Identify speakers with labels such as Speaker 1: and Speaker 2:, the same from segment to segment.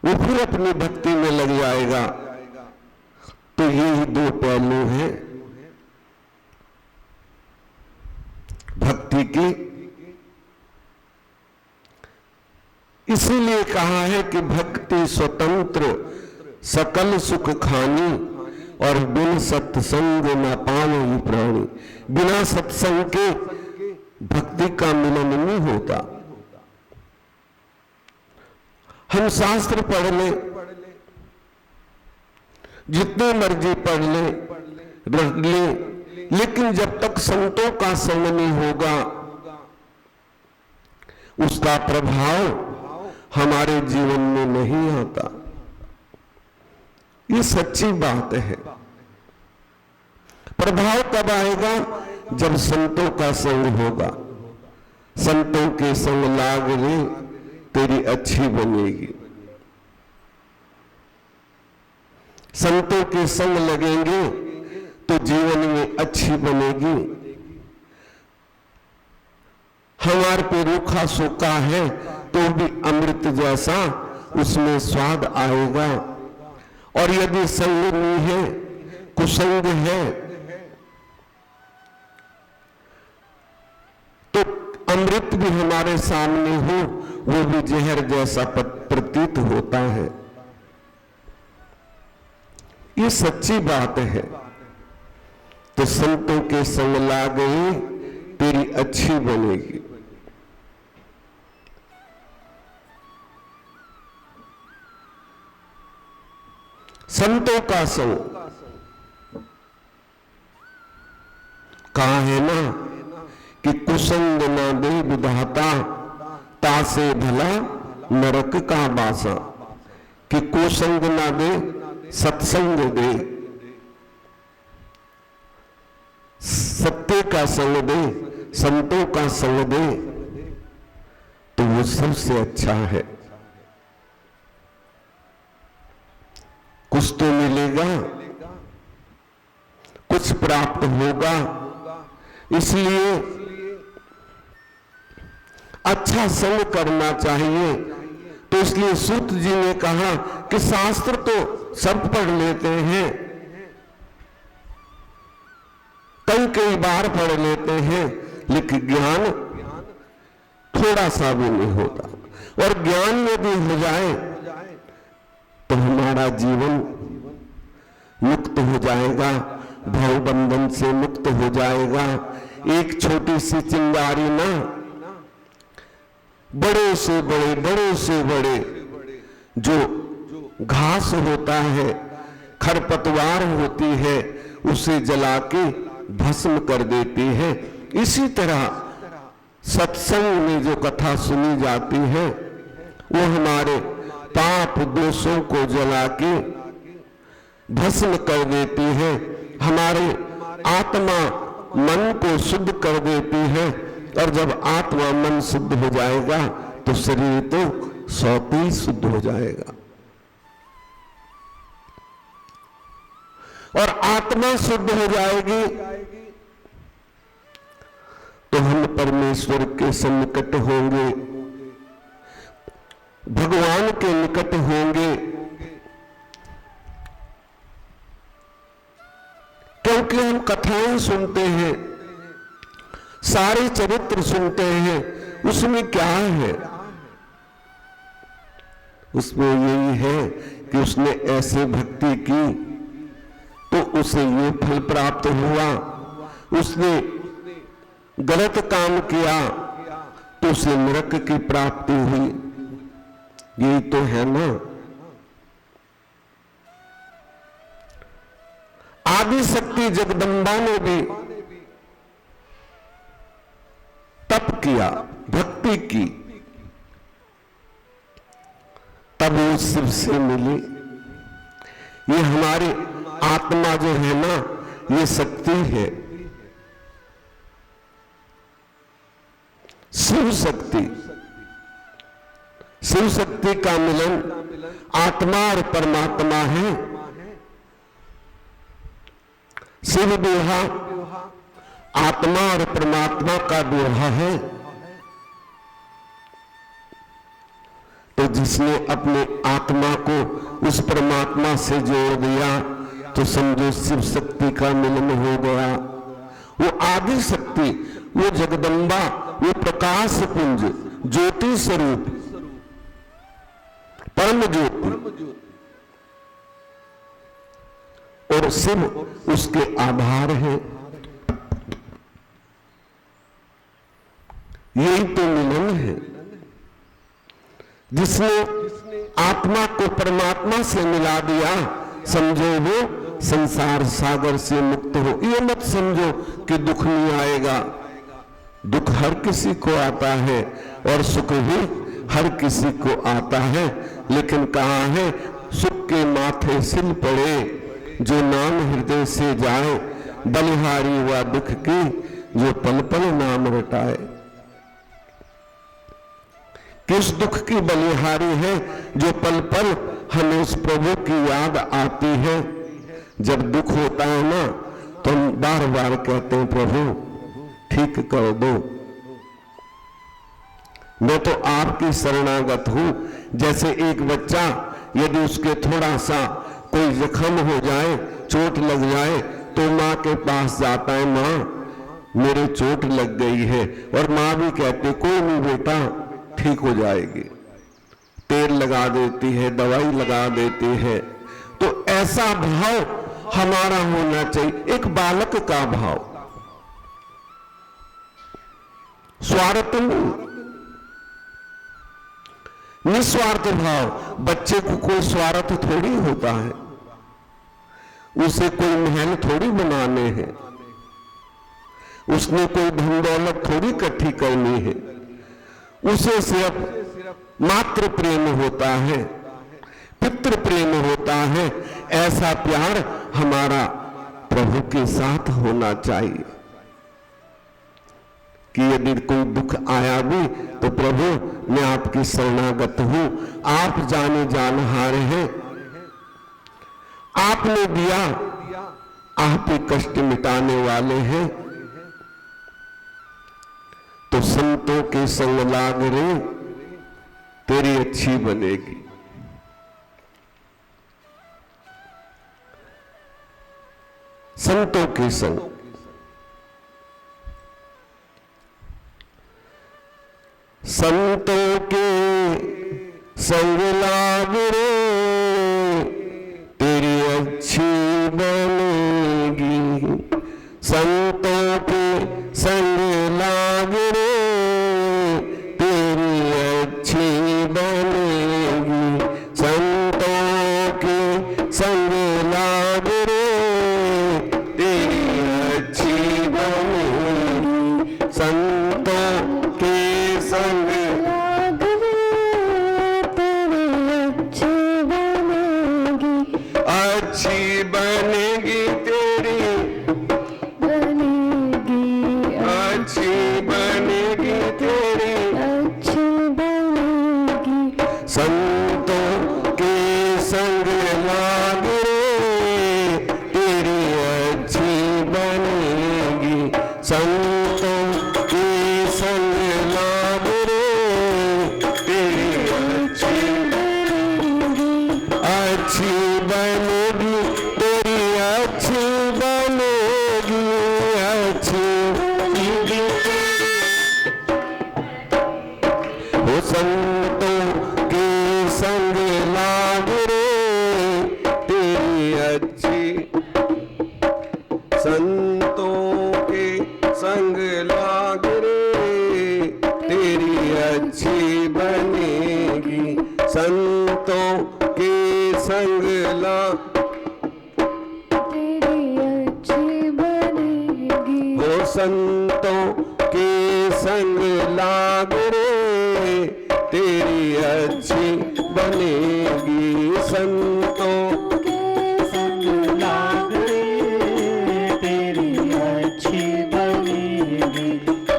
Speaker 1: वो फिर अपनी भक्ति में लग जाएगा। तो यही दो पहलू हैं भक्ति की। इसीलिए कहा है कि भक्ति स्वतंत्र सकल सुख खानी और बिन सत्संग न पावई प्राणी। बिना सत्संग के भक्ति का मिलन नहीं होता। हम शास्त्र पढ़ ले, जितने मर्जी पढ़ ले, रख ले, लेकिन जब तक संतों का संग नहीं होगा उसका प्रभाव हमारे जीवन में नहीं आता। ये सच्ची बात है। प्रभाव कब आएगा? जब संतों का संग होगा। संतों के संग लाग रे तेरी अच्छी बनेगी। संतों के संग लगेंगे तो जीवन में अच्छी बनेगी। हमारे पे रूखा सूखा है तो भी अमृत जैसा उसमें स्वाद आएगा। और यदि संग नहीं है, कुसंग है, तो अमृत भी हमारे सामने हो वो भी जहर जैसा प्रतीत होता है। ये सच्ची बात है। तो संतों के संग ला गई तेरी अच्छी बनेगी। संतों का संग कहा है ना कि कुसंग न दे विधाता तासे भला नरक का बासा। कि कुसंग न दे, सत्संग दे, सत्य का संग दे, संतों का संग दे, तो वो सबसे अच्छा है। कुछ तो मिलेगा, कुछ प्राप्त होगा। इसलिए अच्छा संग करना चाहिए। तो इसलिए सूत जी ने कहा कि शास्त्र तो सब पढ़ लेते हैं, कई बार पढ़ लेते हैं, लेकिन ज्ञान थोड़ा सा भी नहीं होता। और ज्ञान यदि हो जाए तो हमारा जीवन मुक्त हो जाएगा, भव बंधन से मुक्त हो जाएगा। एक छोटी सी चिंगारी ना बड़े से बड़े जो घास होता है, खरपतवार होती है, उसे जला के भस्म कर देती है। इसी तरह सत्संग में जो कथा सुनी जाती है वो हमारे पाप दोषों को जला के भस्म कर देती है, हमारे आत्मा मन को शुद्ध कर देती है। और जब आत्मा मन शुद्ध हो जाएगा तो शरीर तो स्वतः ही शुद्ध हो जाएगा। और आत्मा शुद्ध हो जाएगी तो हम परमेश्वर के सन्निकट होंगे, भगवान के निकट होंगे। क्योंकि हम कथाएं सुनते हैं, सारे चरित्र सुनते हैं, उसमें क्या है? उसमें यही है कि उसने ऐसे भक्ति की तो उसे ये फल प्राप्त हुआ, उसने गलत काम किया तो उसे नरक की प्राप्ति हुई। यही तो है ना। आदि शक्ति जगदम्बा ने भी तप किया, भक्ति की, तब वो शिव से मिली। ये हमारी आत्मा जो है ना, ये शक्ति है, शिव शक्ति। शिव शक्ति का मिलन आत्मा और परमात्मा है। शिव विवाह आत्मा और परमात्मा का विवाह है। तो तो जिसने अपने आत्मा को उस परमात्मा से जोड़ दिया तो समझो शिव शक्ति का मिलन हो गया। वो आदि शक्ति, वो जगदम्बा, वो प्रकाश पुंज, ज्योति स्वरूप, परम ज्योति, और शिव उसके आधार है। यही तो मिलन है। जिसने आत्मा को परमात्मा से मिला दिया, समझो वो संसार सागर से मुक्त हो। ये मत समझो कि दुख नहीं आएगा। दुख हर किसी को आता है और सुख भी हर किसी को आता है, लेकिन कहा है सुख के माथे सिल पड़े जो नाम हृदय से जाए, बलिहारी हुआ दुख की जो पल पल नाम रटाए। किस दुख की बलिहारी है जो पल पल हमें उस प्रभु की याद आती है। जब दुख होता है ना तो हम बार बार कहते हैं प्रभु ठीक कर दो, मैं तो आपकी शरणागत हूं। जैसे एक बच्चा यदि उसके थोड़ा सा कोई जख्म हो जाए, चोट लग जाए, तो माँ के पास जाता है, माँ मेरे चोट लग गई है, और माँ भी कहती कोई नहीं बेटा ठीक हो जाएगी, तेल लगा देती है, दवाई लगा देती है। तो ऐसा भाव हमारा होना चाहिए, एक बालक का भाव, स्वार्थ नहीं, निस्वार्थ भाव। बच्चे को कोई स्वार्थ थोड़ी होता है, उसे कोई महल थोड़ी बनाने हैं, उसने कोई धन दौलत थोड़ी इकट्ठी करनी है, उसे सिर्फ मातृ प्रेम होता है, पितृ प्रेम होता है। ऐसा प्यार हमारा प्रभु के साथ होना चाहिए कि यदि कोई दुख आया भी तो प्रभु मैं आपकी शरणागत हूं, आप जाने जानहार हैं, आपने दिया, आप ही कष्ट मिटाने वाले हैं। तो संतों के संग लाग रे तेरी अच्छी बनेगी। संतों के संग, संतों के संग लाग रे तेरी अच्छी बनेगी। संतों के संग लाग रे तेरी अच्छी बनेगी। संतों के संग लाग रे तेरी अच्छी बनेगी। संतों के संग लाग रे तेरी अच्छी बनेगी। अच्छी बनेगी तेरी बनेगी, अच्छी बनेगी तेरी अच्छी बनेगी। संतों के संग लाग रे तेरी अच्छी बनेगी। संतों के संग लाग रे तेरी अच्छी बनेगी। अच्छी बनेगी तेरी अच्छी बनेगी। अच्छी बनेगी हो संतों के संग लाग रे तेरी अच्छी। संतों के संग लाग रे तेरी अच्छी बनेगी। संतों के संग लाग तेरी अच्छी बनेगी। वो संतों के संग लाग रे तेरी अच्छी बनेगी। संतों के संग लाग रे तेरी अच्छी बनेगी।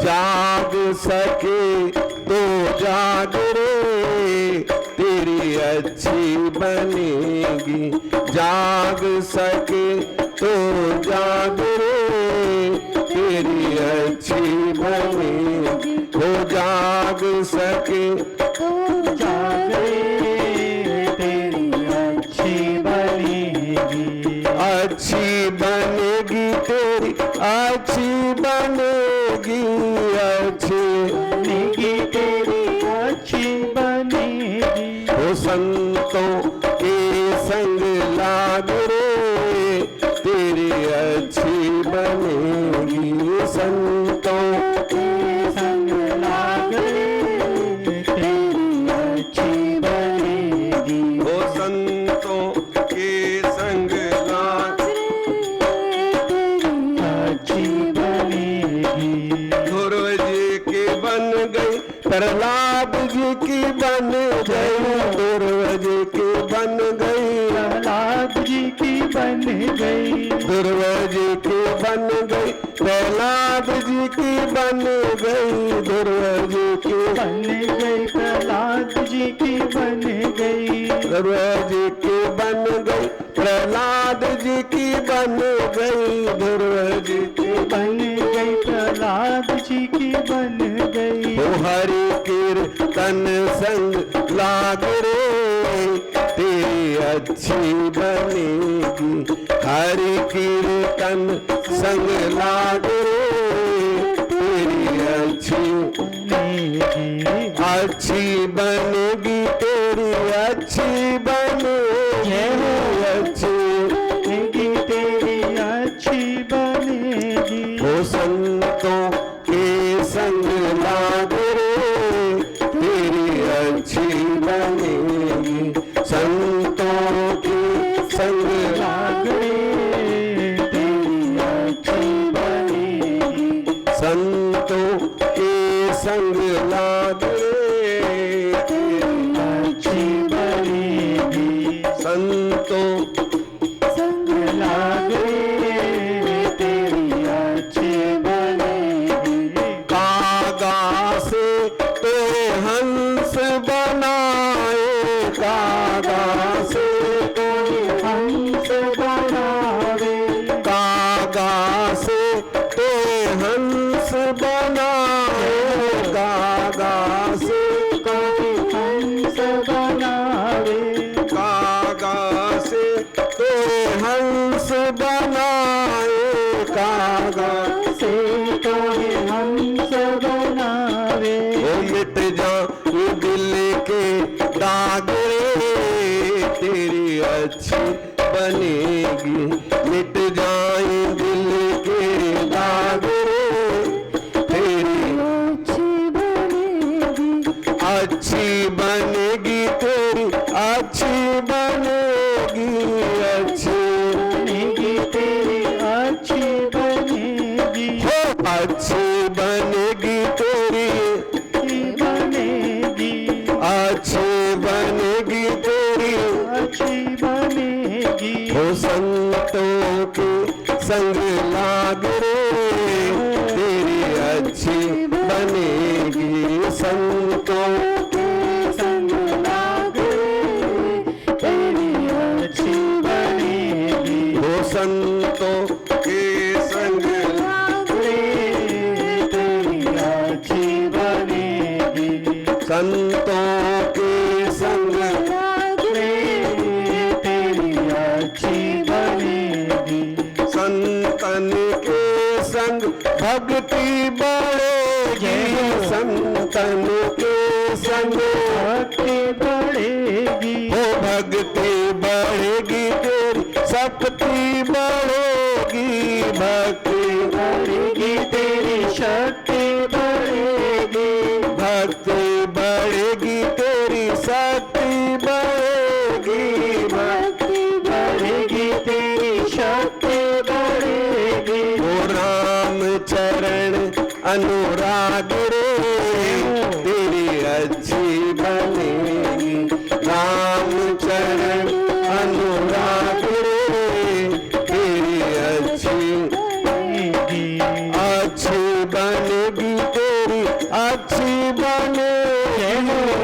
Speaker 1: जाग सके तो जाग रे तेरी अच्छी बनेगी। जाग सके तो जाग रे तेरी अच्छी बनेगी। हो जाग सके तो जाग रे अच्छी बनेगी, अच्छी
Speaker 2: बनेगी तेरी अच्छी बनेगी।
Speaker 1: वो संतों के संग लाग रे तेरी अच्छी बनेगी, संतों
Speaker 2: के संग लाग रे तेरी अच्छी बनेगी।
Speaker 1: वो संतों के संग लाग
Speaker 2: अच्छी बनेगी।
Speaker 1: ध्रुव जी की बन गई, प्रहलाद जी की बन गई, ध्रुव जी की बन गई,
Speaker 2: प्रहलाद जी की बन गई।
Speaker 1: ध्रुव जी की बन गई, प्रहलाद जी की बन गई, ध्रुव जी की
Speaker 2: बन गई प्रहलाद जी की बन गई।
Speaker 1: ध्रुव जी की बन गई, प्रहलाद जी की बन गई, ध्रुव जी की
Speaker 2: बन गई प्रहलाद जी की बन गई।
Speaker 1: ओ हरि कीर्तन संग लाग रे तेरी अच्छी बनेगी, हरि कीर्तन संग लाग रे तेरी अच्छी अच्छी बनेगी, तेरी अच्छी बनेगी, अच्छी
Speaker 2: बनेगी तेरी अच्छी बनेगी।
Speaker 1: वो संतों के संग लाग रे तेरी अच्छी बनेगी, संतों के संग
Speaker 2: लाग रे तेरी अच्छी बनेगी।
Speaker 1: संतों के संग लाग रे तेरी
Speaker 2: अच्छी बनेगी।
Speaker 1: संतों
Speaker 2: संग लाग रे तेरी अच्छी बनेगी।
Speaker 1: कागा से तो हंस बनाए, कागा से तो
Speaker 2: हंस बनावे।
Speaker 1: कागा से तो हंस बनाए, कागा से
Speaker 2: कोई हंस बनावे।
Speaker 1: कागा से तो हंस बनाए, कागा
Speaker 2: से कोई हंस बनावे।
Speaker 1: ओ मिट जाए दिल के दाग रे तेरी अच्छी बनेगी, मिट जाए दिल के दाग रे तेरी
Speaker 2: अच्छी बनेगी।
Speaker 1: अच्छी बनेगी, तेरी अच्छी बनेगी, अच्छी
Speaker 2: बनेगी तेरी अच्छी बनेगी।
Speaker 1: हो अच्छी बनेगी, तेरी
Speaker 2: बनेगी
Speaker 1: अच्छी बनेगी, तेरी
Speaker 2: अच्छी बनेगी।
Speaker 1: हो संतों के संग लाग रे तेरी अच्छी बनेगी, संतों
Speaker 2: के संग लाग रे तेरी अच्छी बनेगी।
Speaker 1: हो संतों के संग
Speaker 2: लाग रे तेरी अच्छी बनेगी।
Speaker 1: संतों के संग
Speaker 2: लाग रे तेरी अच्छी बनेगी।
Speaker 1: संतन के संग भक्ति बढ़ेगी, संतन के संग
Speaker 2: भक्ति बढ़ेगी।
Speaker 1: हो भक्ति बढ़ेगी, तेरी शक्ति बढ़ेगी, भक्ति
Speaker 2: बढ़ेगी तेरी शक्ति बढ़ेगी।
Speaker 1: भक्ति बढ़ेगी, तेरी शक्ति बढ़ेगी,
Speaker 2: भक्ति बढ़ेगी तेरी शक्ति बढ़ेगी।
Speaker 1: ओ राम चरण अनुराग रे तेरी अच्छी बनेगी, राम चरण अनुराग रे तेरी अच्छी अच्छी बनेगी, तेरी अच्छी बनेगी,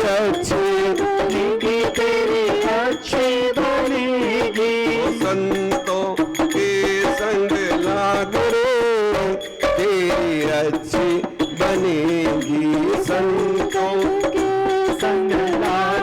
Speaker 1: अच्छी
Speaker 2: बनेगी तेरी अच्छी बनेगी।
Speaker 1: संतों के संग लाग रे तेरी अच्छी बनेगी, संतों
Speaker 2: के संग लाग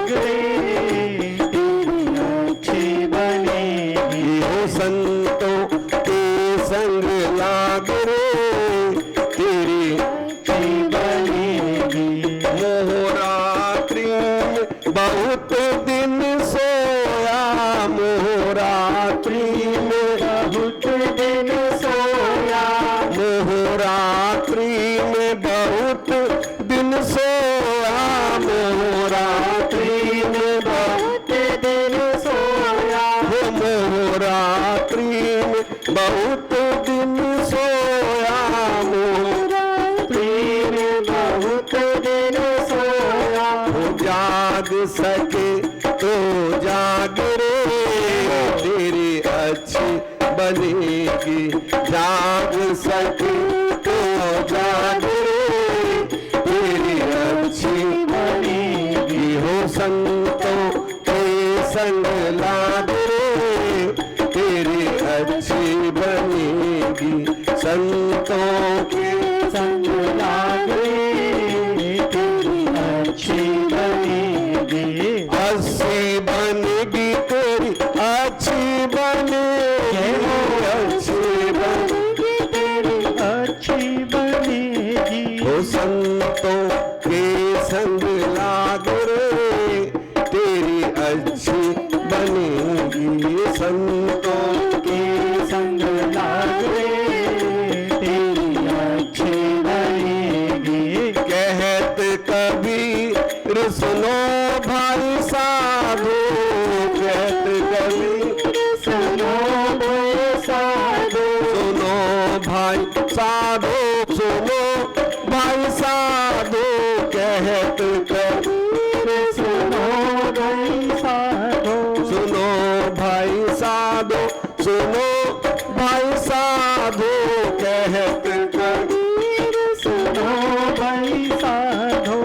Speaker 1: बहुत दिन सोया मोहरात्रि में,
Speaker 2: बहुत दिन सोया
Speaker 1: मोहरात्रि में बहुत दिन सोया मोहरात्रि में
Speaker 2: बहुत दिन सोया
Speaker 1: मोहरात्रि में बहुत दिन सोया
Speaker 2: मोहरात्रि में बहुत दिन सोया।
Speaker 1: जाग सके तो जाग रे तेरी अच्छी बनेगी, जाग सके तो जाग रे तेरी अच्छी बनेगी। हो संतों के संग लाग रे तेरी अच्छी बनेगी, संतों के
Speaker 2: संग लागे तेरी अच्छी बनेगी।
Speaker 1: अच्छी बनेगी तेरी अच्छी बनेगी, अच्छी बनेगी
Speaker 2: तेरी अच्छी बनेगी।
Speaker 1: हो संतों के संग लाग रे तेरी अच्छी बनेगी, संतों
Speaker 2: के संग लागे तेरी अच्छी बनेगी।
Speaker 1: कहत कबीर सुनो भाई साधु, कहत कबीर
Speaker 2: सुनो भाई साधु,
Speaker 1: सुनो भाई साधु, सुनो भाई साधु, कहत कबीर
Speaker 2: सुनो भाई साधु,
Speaker 1: सुनो भाई साधु, सुनो भाई साधु, कहत कबीर
Speaker 2: सुनो भाई साधु।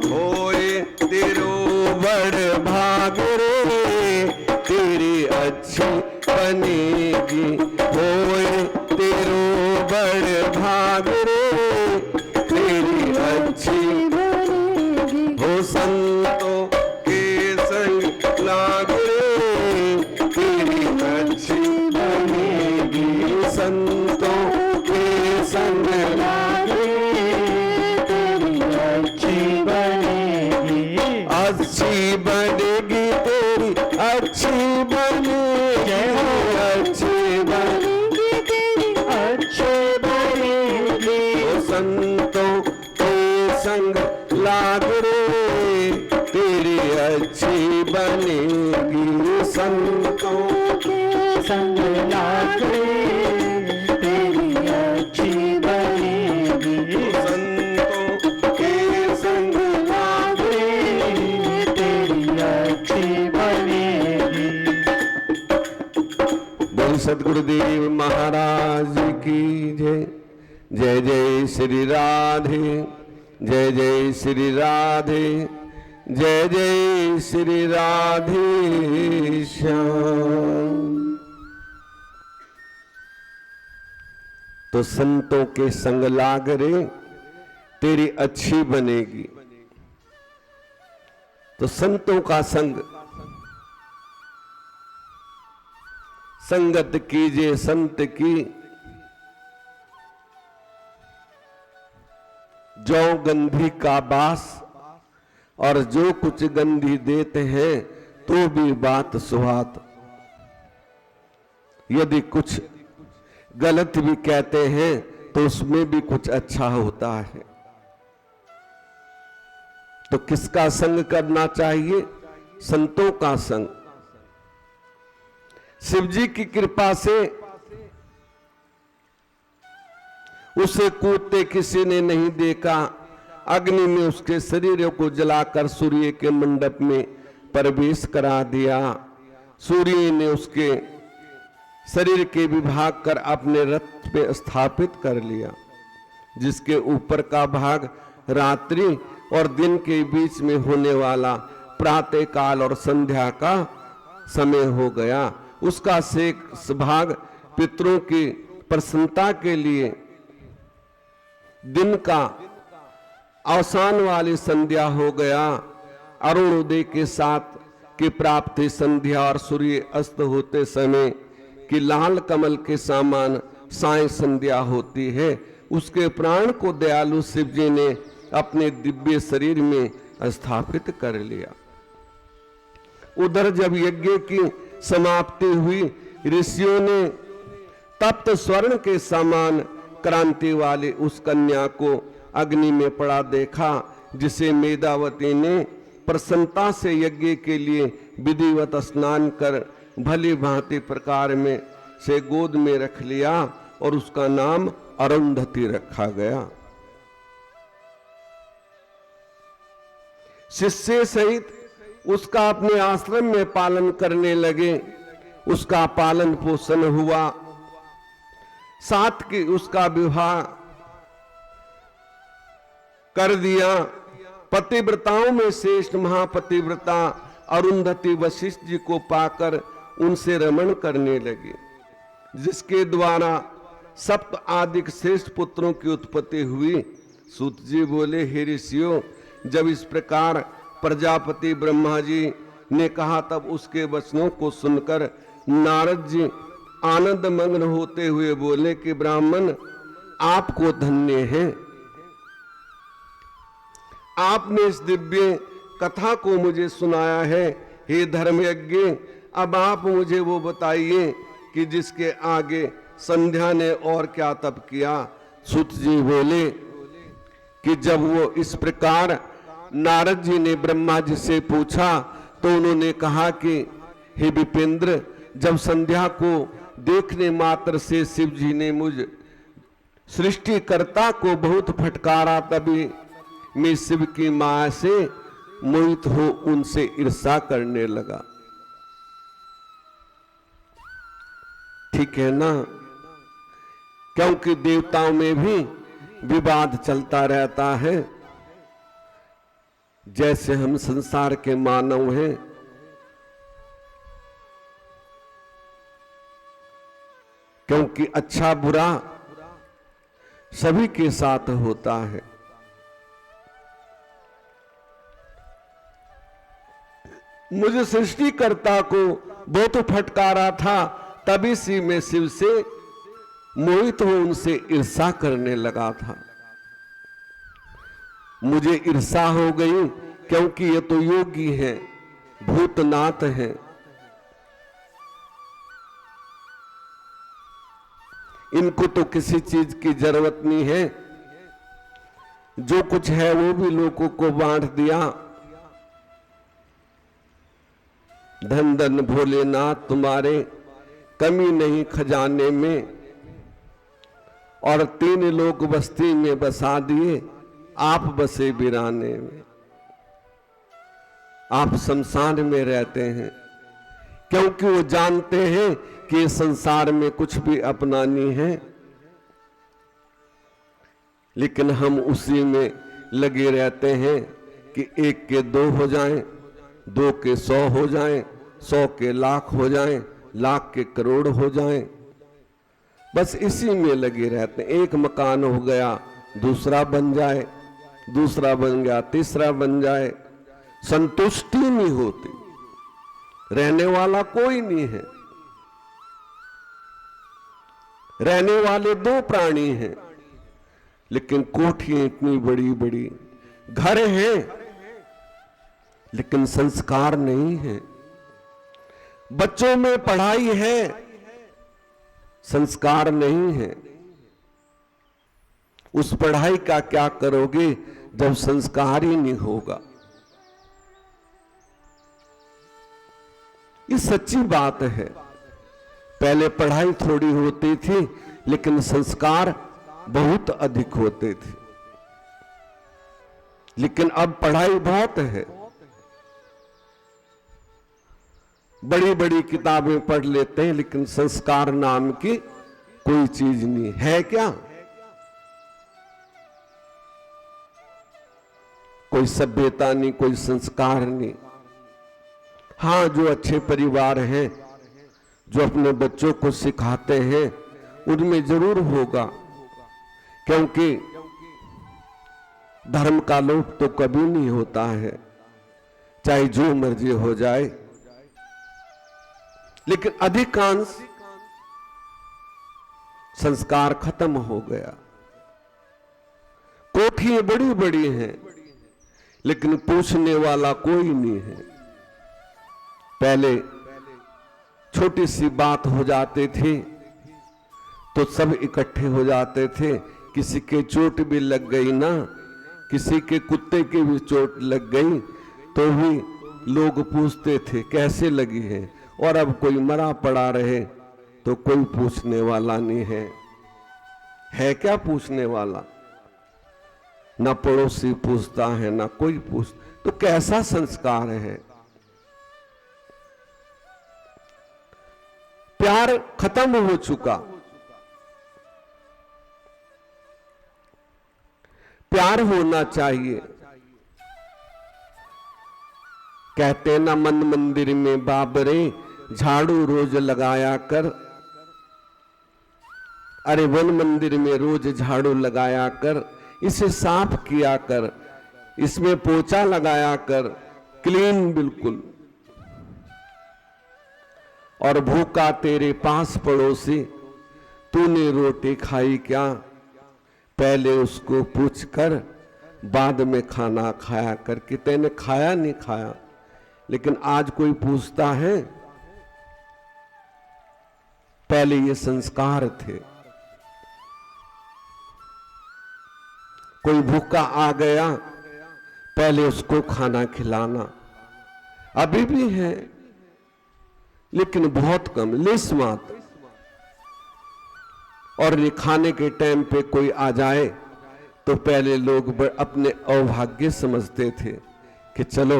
Speaker 1: होए तेरो बड़ भाग रे तेरी अच्छी बनेगी, होए तेरो बड़ भाग रे तेरी अच्छी
Speaker 2: बनेगी।
Speaker 1: हो संतों के संग लाग रे तेरी अच्छी बनेगी, संतों के संग लाग
Speaker 2: तेरी अच्छी बनेगी।
Speaker 1: अच्छी बनेगी तेरी अच्छी बनेगी, अच्छी बनेगी
Speaker 2: तेरी अच्छी बनेगी।
Speaker 1: ओ संतों के संग लाग रे तेरी अच्छी बनेगी, संतों
Speaker 2: के संग लागे तेरी अच्छी बनेगी।
Speaker 1: संतों के संग लाग
Speaker 2: तेरी अच्छी बनेगी।
Speaker 1: बोल सद्गुरुदेव महाराज की जय। जय जय श्री राधे, जय जय श्री राधे, जय जय श्री राधे श्याम। तो संतों के संग लाग रे तेरी अच्छी बनेगी। तो संतों का संग, संगत कीजिए संत की, जो गंधी का बास, और जो कुछ गंधी देते हैं तो भी बात सुहात। यदि कुछ गलत भी कहते हैं तो उसमें भी कुछ अच्छा होता है। तो किसका संग करना चाहिए? संतों का संग। शिव जी की कृपा से उसे कूदते किसी ने नहीं देखा। अग्नि में उसके शरीर को जलाकर सूर्य के मंडप में प्रवेश करा दिया। सूर्य ने उसके शरीर के विभाग कर अपने रथ पे स्थापित कर लिया, जिसके ऊपर का भाग रात्रि और दिन के बीच में होने वाला प्रातः काल और संध्या का समय हो गया। उसका शेष भाग पितरों की प्रसन्नता के लिए दिन का अवसान वाली संध्या हो गया। अरुणोदय के साथ की प्राप्ति संध्या और सूर्य अस्त होते समय कि लाल कमल के समान साय संध्या होती है। उसके प्राण को दयालु शिव जी ने अपने दिव्य शरीर में स्थापित कर लिया। उधर जब यज्ञ की समाप्ति हुई, ऋषियों ने तप्त स्वर्ण के समान क्रांति वाली उस कन्या को अग्नि में पड़ा देखा, जिसे मेधावती ने प्रसन्नता से यज्ञ के लिए विधिवत स्नान कर भली भांति प्रकार में से गोद में रख लिया और उसका नाम अरुंधति रखा गया। शिष्य सहित उसका अपने आश्रम में पालन करने लगे। उसका पालन पोषण हुआ, साथ की उसका विवाह कर दिया। पतिव्रताओं में श्रेष्ठ महापतिव्रता अरुंधति वशिष्ठ जी को पाकर उनसे रमण करने लगी, जिसके द्वारा सप्त आदिक श्रेष्ठ पुत्रों की उत्पत्ति हुई। सूत जी बोले, हे ऋषियों, जब इस प्रकार प्रजापति ब्रह्मा जी ने कहा तब उसके वचनों को सुनकर नारद जी आनंद मग्न होते हुए बोले कि ब्राह्मण, आपको धन्य है, आपने इस दिव्य कथा को मुझे सुनाया है। हे धर्मयज्ञ, अब आप मुझे वो बताइए कि जिसके आगे संध्या ने और क्या तप किया। सूत जी बोले कि जब वो इस प्रकार नारद जी ने ब्रह्मा जी से पूछा तो उन्होंने कहा कि हे विपेंद्र, जब संध्या को देखने मात्र से शिव जी ने मुझ सृष्टिकर्ता को बहुत फटकारा, तभी मैं शिव की माया से मोहित हो उनसे ईर्ष्या करने लगा। ठीक है ना, क्योंकि देवताओं में भी विवाद चलता रहता है। जैसे हम संसार के मानव हैं, क्योंकि अच्छा बुरा सभी के साथ होता है। मुझे सृष्टिकर्ता को बहुत फटकारा था, तभी से मैं शिव से मोहित हो उनसे ईर्ष्या करने लगा था। मुझे ईर्ष्या हो गई क्योंकि ये तो योगी हैं, भूतनाथ हैं। इनको तो किसी चीज की जरूरत नहीं है, जो कुछ है वो भी लोगों को बांट दिया। धन धन भोलेनाथ, तुम्हारे कमी नहीं खजाने में, और 3 लोग बस्ती में बसा दिए, आप बसे वीराने में। आप शमशान में रहते हैं, क्योंकि वो जानते हैं कि संसार में कुछ भी अपना नहीं है। लेकिन हम उसी में लगे रहते हैं कि 1 के 2 हो जाएं, 2 के 100 हो जाएं, 100 के लाख हो जाएं, लाख के करोड़ हो जाएं। बस इसी में लगे रहते हैं। एक मकान हो गया, दूसरा बन जाए, दूसरा बन गया, तीसरा बन जाए। संतुष्टि नहीं होती, रहने वाला कोई नहीं है। रहने वाले 2 प्राणी हैं, लेकिन कोठियां इतनी बड़ी बड़ी, घर हैं लेकिन संस्कार नहीं है। बच्चों में पढ़ाई है, संस्कार नहीं है। उस पढ़ाई का क्या करोगे जब संस्कार ही नहीं होगा। ये सच्ची बात है। पहले पढ़ाई थोड़ी होती थी, लेकिन संस्कार बहुत अधिक होते थे। लेकिन अब पढ़ाई बहुत है, बड़ी बड़ी किताबें पढ़ लेते हैं, लेकिन संस्कार नाम की कोई चीज नहीं है। क्या कोई सभ्यता नहीं, कोई संस्कार नहीं। हाँ, जो अच्छे परिवार हैं, जो अपने बच्चों को सिखाते हैं, उनमें जरूर होगा, क्योंकि धर्म का लोप तो कभी नहीं होता है, चाहे जो मर्जी हो जाए। लेकिन अधिकांश संस्कार खत्म हो गया। कोठियां बड़ी बड़ी हैं, लेकिन पूछने वाला कोई नहीं है। पहले छोटी सी बात हो जाती थी तो सब इकट्ठे हो जाते थे, किसी के चोट भी लग गई ना, किसी के कुत्ते की भी चोट लग गई तो भी लोग पूछते थे कैसे लगी है। और अब कोई मरा पड़ा रहे तो कोई पूछने वाला नहीं है क्या पूछने वाला? ना पड़ोसी पूछता है ना कोई पूछ। तो कैसा संस्कार है? प्यार खत्म हो चुका। प्यार होना चाहिए। कहते ना मन मंदिर में बाबरे झाड़ू रोज लगाया कर। अरे वन मंदिर में रोज झाड़ू लगाया कर, इसे साफ किया कर, इसमें पोछा लगाया कर, क्लीन बिल्कुल। और भूखा तेरे पास पड़ोसी, तूने रोटी खाई क्या? पहले उसको पूछकर बाद में खाना खाया कर कि तैने खाया नहीं खाया। लेकिन आज कोई पूछता है? पहले ये संस्कार थे। कोई भूखा आ गया, पहले उसको खाना खिलाना। अभी भी है लेकिन बहुत कम, लेस मात्र। और ये खाने के टाइम पे कोई आ जाए तो पहले लोग अपने अभाग्य समझते थे कि चलो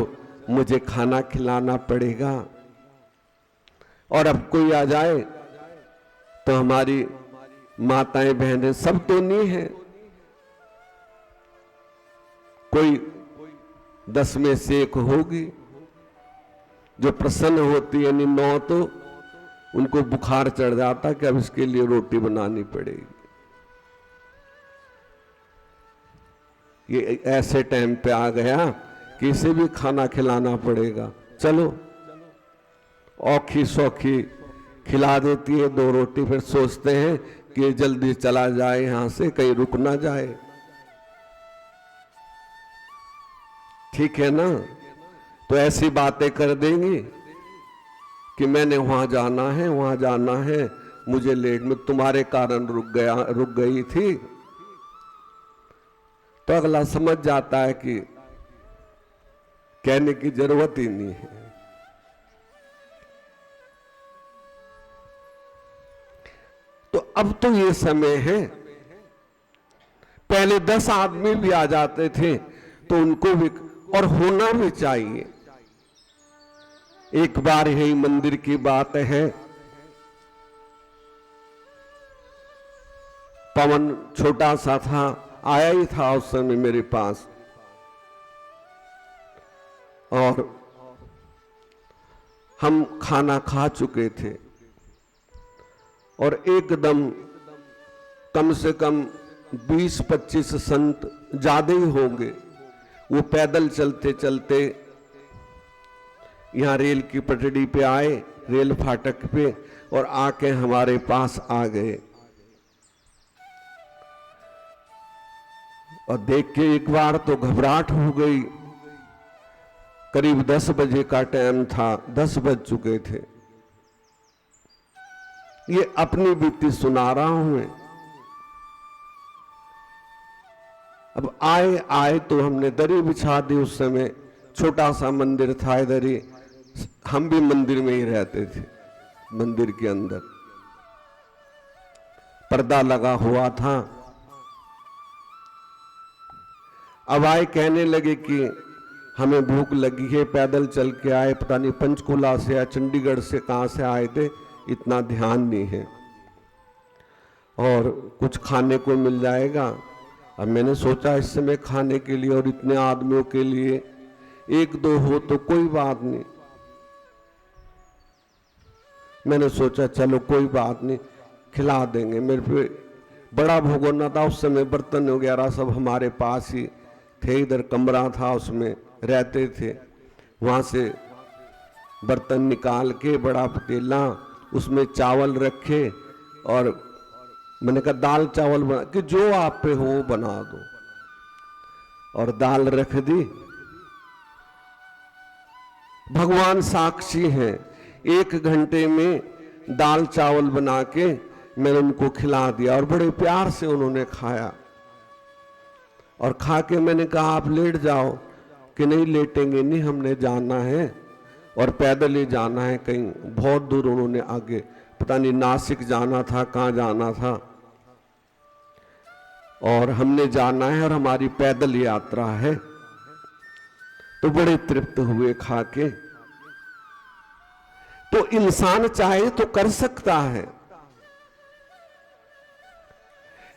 Speaker 1: मुझे खाना खिलाना पड़ेगा। और अब कोई आ जाए तो हमारी माताएं बहनें सब तो नहीं है, कोई 10 में से 1 होगी जो प्रसन्न होती है। यानी 9 तो उनको बुखार चढ़ जाता कि अब इसके लिए रोटी बनानी पड़ेगी। ये ऐसे टाइम पे आ गया कि इसे भी खाना खिलाना पड़ेगा। चलो औखी सौखी खिला देती है 2 रोटी, फिर सोचते हैं कि जल्दी चला जाए यहां से, कहीं रुक ना जाए। ठीक है ना? तो ऐसी बातें कर देंगी कि मैंने वहां जाना है, वहां जाना है, मुझे लेट में तुम्हारे कारण रुक गई थी। तो अगला समझ जाता है कि कहने की जरूरत ही नहीं है। तो अब तो ये समय है, पहले 10 आदमी भी आ जाते थे तो उनको भी, और होना भी चाहिए। एक बार यही मंदिर की बात है, पवन छोटा सा था, आया ही था उस समय मेरे पास, और हम खाना खा चुके थे और एकदम कम से कम 20-25 संत ज्यादा ही होंगे, वो पैदल चलते चलते यहां रेल की पटड़ी पे आए, रेल फाटक पे, और आके हमारे पास आ गए। और देख के एक बार तो घबराहट हो गई। करीब 10 बजे का टाइम था, 10 बज चुके थे। ये अपनी बीती सुना रहा हूं मैं। अब आए तो हमने दरी बिछा दी। उस समय छोटा सा मंदिर था इधर ही, हम भी मंदिर में ही रहते थे। मंदिर के अंदर पर्दा लगा हुआ था। अब आए, कहने लगे कि हमें भूख लगी है, पैदल चल के आए, पता नहीं पंचकुला से या चंडीगढ़ से कहां से आए थे, इतना ध्यान नहीं है, और कुछ खाने को मिल जाएगा। अब मैंने सोचा इस समय खाने के लिए और इतने आदमियों के लिए 1-2 हो तो कोई बात नहीं। मैंने सोचा चलो कोई बात नहीं, खिला देंगे। मेरे पे बड़ा भगोना था उस समय, बर्तन वगैरह सब हमारे पास ही थे। इधर कमरा था, उसमें रहते थे। वहां से बर्तन निकाल के बड़ा पतीला, उसमें चावल रखे, और मैंने कहा दाल चावल बना कि जो आप पे हो वो बना दो, और दाल रख दी। भगवान साक्षी हैं। 1 घंटे में दाल चावल बना के मैंने उनको खिला दिया और बड़े प्यार से उन्होंने खाया। और खा के मैंने कहा आप लेट जाओ, कि नहीं लेटेंगे नहीं, हमने जाना है और पैदल ही जाना है, कहीं बहुत दूर उन्होंने आगे पता नहीं नासिक जाना था, कहाँ जाना था, और हमने जाना है और हमारी पैदल यात्रा है। तो बड़े तृप्त हुए खा के। तो इंसान चाहे तो कर सकता है।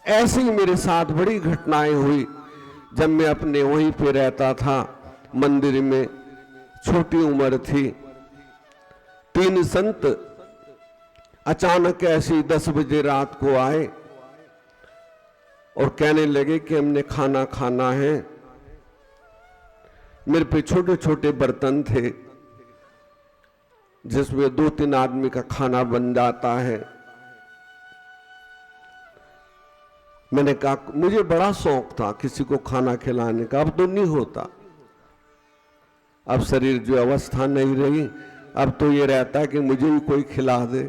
Speaker 1: ऐसे ही मेरे साथ बड़ी घटनाएं हुई जब मैं अपने वहीं पे रहता था मंदिर में, छोटी उम्र थी। 3 संत अचानक ऐसी 10 बजे रात को आए और कहने लगे कि हमने खाना खाना है। मेरे पे छोटे छोटे बर्तन थे जिसमें 2-3 आदमी का खाना बन जाता है। मैंने कहा मुझे बड़ा शौक था किसी को खाना खिलाने का, अब तो नहीं होता। अब शरीर जो अवस्था नहीं रही, अब तो ये रहता है कि मुझे भी कोई खिला दे।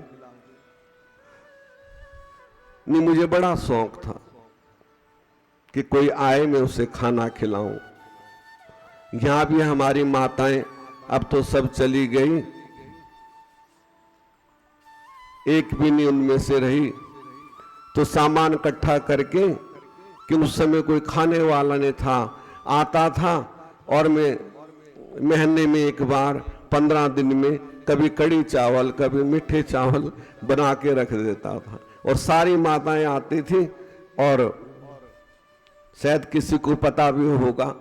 Speaker 1: नहीं, मुझे बड़ा शौक था कि कोई आए मैं उसे खाना खिलाऊं। यहां भी हमारी माताएं अब तो सब चली गई, एक भी नहीं उनमें से रही। तो सामान इकट्ठा करके, कि उस समय कोई खाने वाला नहीं था, आता था और मैं महीने में एक बार 15 दिन में कभी कड़ी चावल कभी मीठे चावल बना के रख देता था। और सारी माताएं आती थी और शायद किसी को पता भी होगा,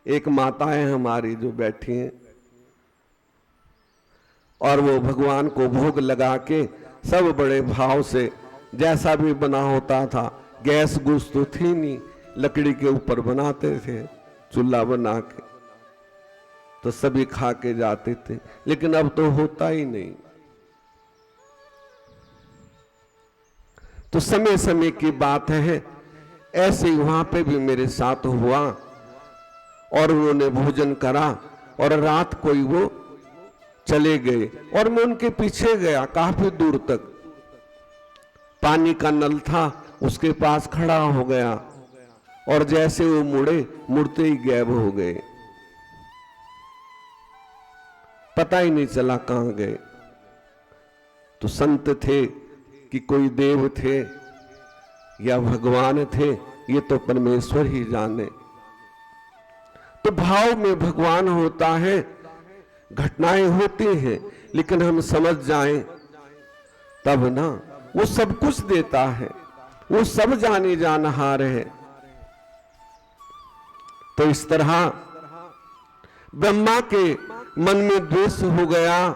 Speaker 1: एक माता है हमारी जो बैठी हैं और वो भगवान को भोग लगा के सब बड़े भाव से जैसा भी बना होता था, गैस गुस तो थी नहीं, लकड़ी के ऊपर बनाते थे चूल्हा बना के, तो सभी खा के जाते थे। लेकिन अब तो होता ही नहीं। तो समय समय की बात है, ऐसे ही वहां पे भी मेरे साथ हुआ और उन्होंने भोजन करा और रात को ही वो चले गए और मैं उनके पीछे गया काफी दूर तक। पानी का नल था, उसके पास खड़ा हो गया और जैसे वो मुड़े, मुड़ते ही गायब हो गए, पता ही नहीं चला कहां गए। तो संत थे कि कोई देव थे या भगवान थे, ये तो परमेश्वर ही जाने। तो भाव में भगवान होता है, घटनाएं होती हैं, लेकिन हम समझ जाएं तब ना, वो सब कुछ देता है, वो सब जाने जानहार है। तो इस तरह ब्रह्मा के मन में द्वेष हो गया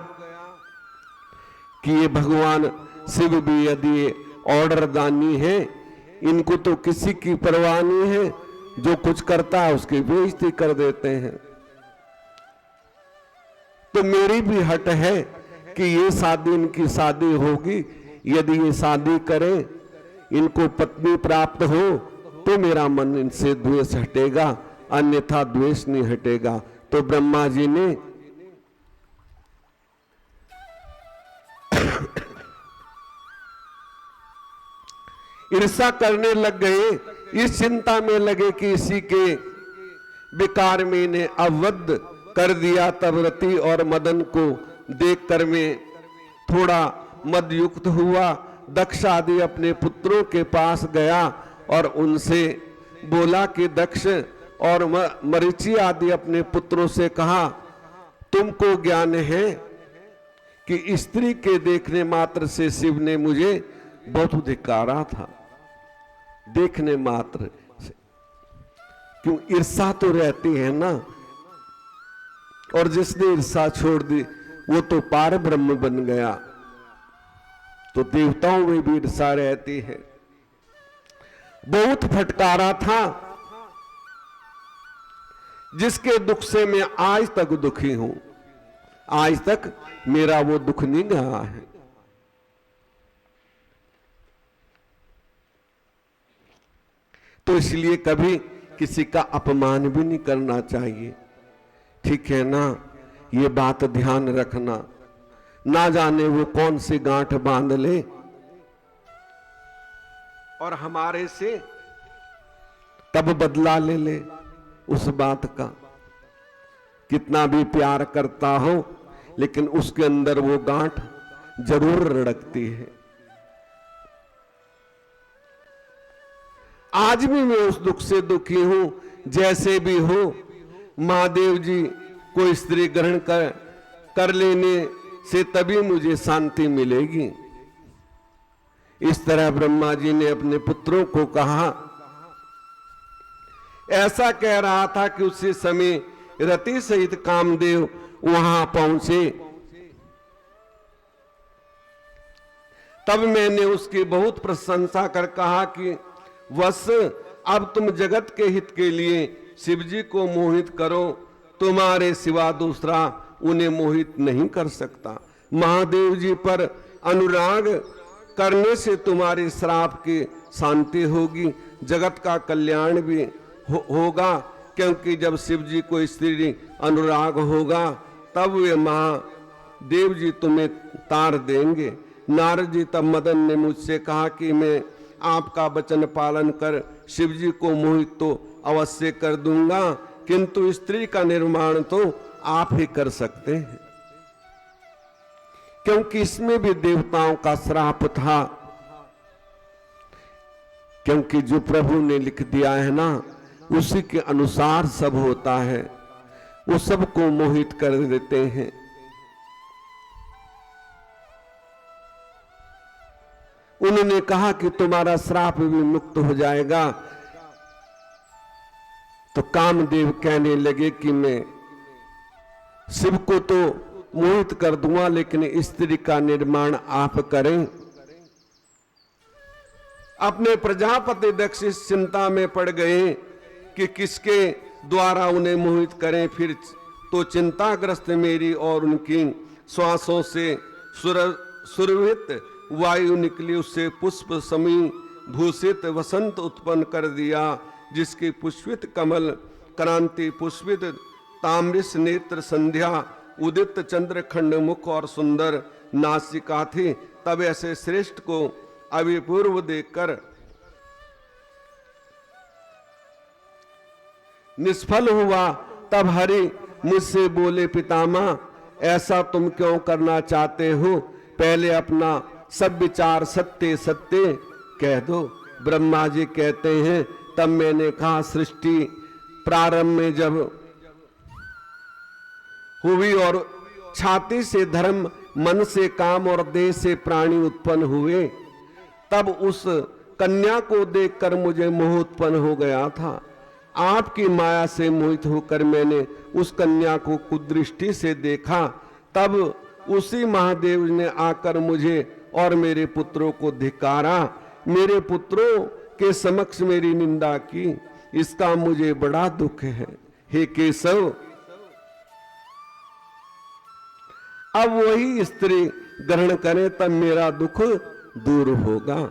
Speaker 1: कि ये भगवान शिव भी यदि ऑर्डर दानी है, इनको तो किसी की परवाह नहीं है, जो कुछ करता है उसकी बेइज्जती कर देते हैं। तो मेरी भी हट है कि ये शादी, इनकी शादी होगी, यदि ये शादी करें, इनको पत्नी प्राप्त हो तो मेरा मन इनसे द्वेष हटेगा, अन्यथा द्वेष नहीं हटेगा। तो ब्रह्मा जी ने ईर्ष्या करने लग गए, इस चिंता में लगे कि इसी के विकार में इन्हें अवध कर दिया। तब रति और मदन को देखकर मैं थोड़ा मदयुक्त हुआ। दक्ष आदि अपने पुत्रों के पास गया और उनसे बोला कि दक्ष और मरीचि आदि अपने पुत्रों से कहा, तुमको ज्ञान है कि स्त्री के देखने मात्र से शिव ने मुझे बहुत धिक्कारा था। देखने मात्र से, क्यों ईर्ष्या तो रहती है ना, और जिसने ईर्ष्या छोड़ दी वो तो पार ब्रह्म बन गया। तो देवताओं में भी ईर्ष्या रहती है। बहुत फटकारा था, जिसके दुख से मैं आज तक दुखी हूं, आज तक मेरा वो दुख नहीं गया है। तो इसलिए कभी किसी का अपमान भी नहीं करना चाहिए, ठीक है ना। ये बात ध्यान रखना, ना जाने वो कौन सी गांठ बांध ले और हमारे से तब बदला ले ले उस बात का। कितना भी प्यार करता हो लेकिन उसके अंदर वो गांठ जरूर रड़कती है। आज भी मैं उस दुख से दुखी हूं। जैसे भी हो, महादेव जी को स्त्री ग्रहण कर लेने से तभी मुझे शांति मिलेगी। इस तरह ब्रह्मा जी ने अपने पुत्रों को कहा। ऐसा कह रहा था कि उसी समय रति सहित कामदेव वहां पहुंचे। तब मैंने उसकी बहुत प्रशंसा कर कहा कि वत्स, अब तुम जगत के हित के लिए शिव जी को मोहित करो, तुम्हारे सिवा दूसरा उन्हें मोहित नहीं कर सकता। महादेव जी पर अनुराग करने से तुम्हारे श्राप की शांति होगी, जगत का कल्याण भी होगा, क्योंकि जब शिव जी को स्त्री अनुराग होगा तब वे महादेव जी तुम्हें तार देंगे। नारद जी तब मदन ने मुझसे कहा कि मैं आपका वचन पालन कर शिव जी को मोहित तो अवश्य कर दूंगा, किंतु स्त्री का निर्माण तो आप ही कर सकते हैं, क्योंकि इसमें भी देवताओं का श्राप था। क्योंकि जो प्रभु ने लिख दिया है ना, उसी के अनुसार सब होता है, वो सबको मोहित कर देते हैं। उन्होंने कहा कि तुम्हारा श्राप भी मुक्त हो जाएगा। तो कामदेव कहने लगे कि मैं शिव को तो मोहित कर दूंगा, लेकिन स्त्री का निर्माण आप करें। अपने प्रजापति दक्ष इस चिंता में पड़ गए कि किसके द्वारा उन्हें मोहित करें। फिर तो चिंताग्रस्त मेरी और उनकी श्वासों से सुरभित वायु निकली, उससे पुष्प समी भूषित वसंत उत्पन्न कर दिया, जिसकी पुष्पित कमल क्रांति पुष्पित ताम्रिस नेत्र संध्या उदित चंद्रखंड मुख और सुंदर नासिका थी। तब ऐसे श्रेष्ठ को अभिपूर्व देखकर निष्फल हुआ। तब हरि मुझसे बोले, पितामह ऐसा तुम क्यों करना चाहते हो? पहले अपना सब विचार सत्य सत्य कह दो। ब्रह्मा जी कहते हैं, तब मैंने कहा, सृष्टि प्रारंभ में जब हुई और छाती से धर्म, मन से काम और देह से प्राणी उत्पन्न हुए, तब उस कन्या को देखकर मुझे मोह उत्पन्न हो गया था। आपकी माया से मोहित होकर मैंने उस कन्या को कुदृष्टि से देखा। तब उसी महादेव ने आकर मुझे और मेरे पुत्रों को धिक्कारा, मेरे पुत्रों के समक्ष मेरी निंदा की। इसका मुझे बड़ा दुख है। हे केशव, अब वही स्त्री ग्रहण करें तब मेरा दुख दूर होगा।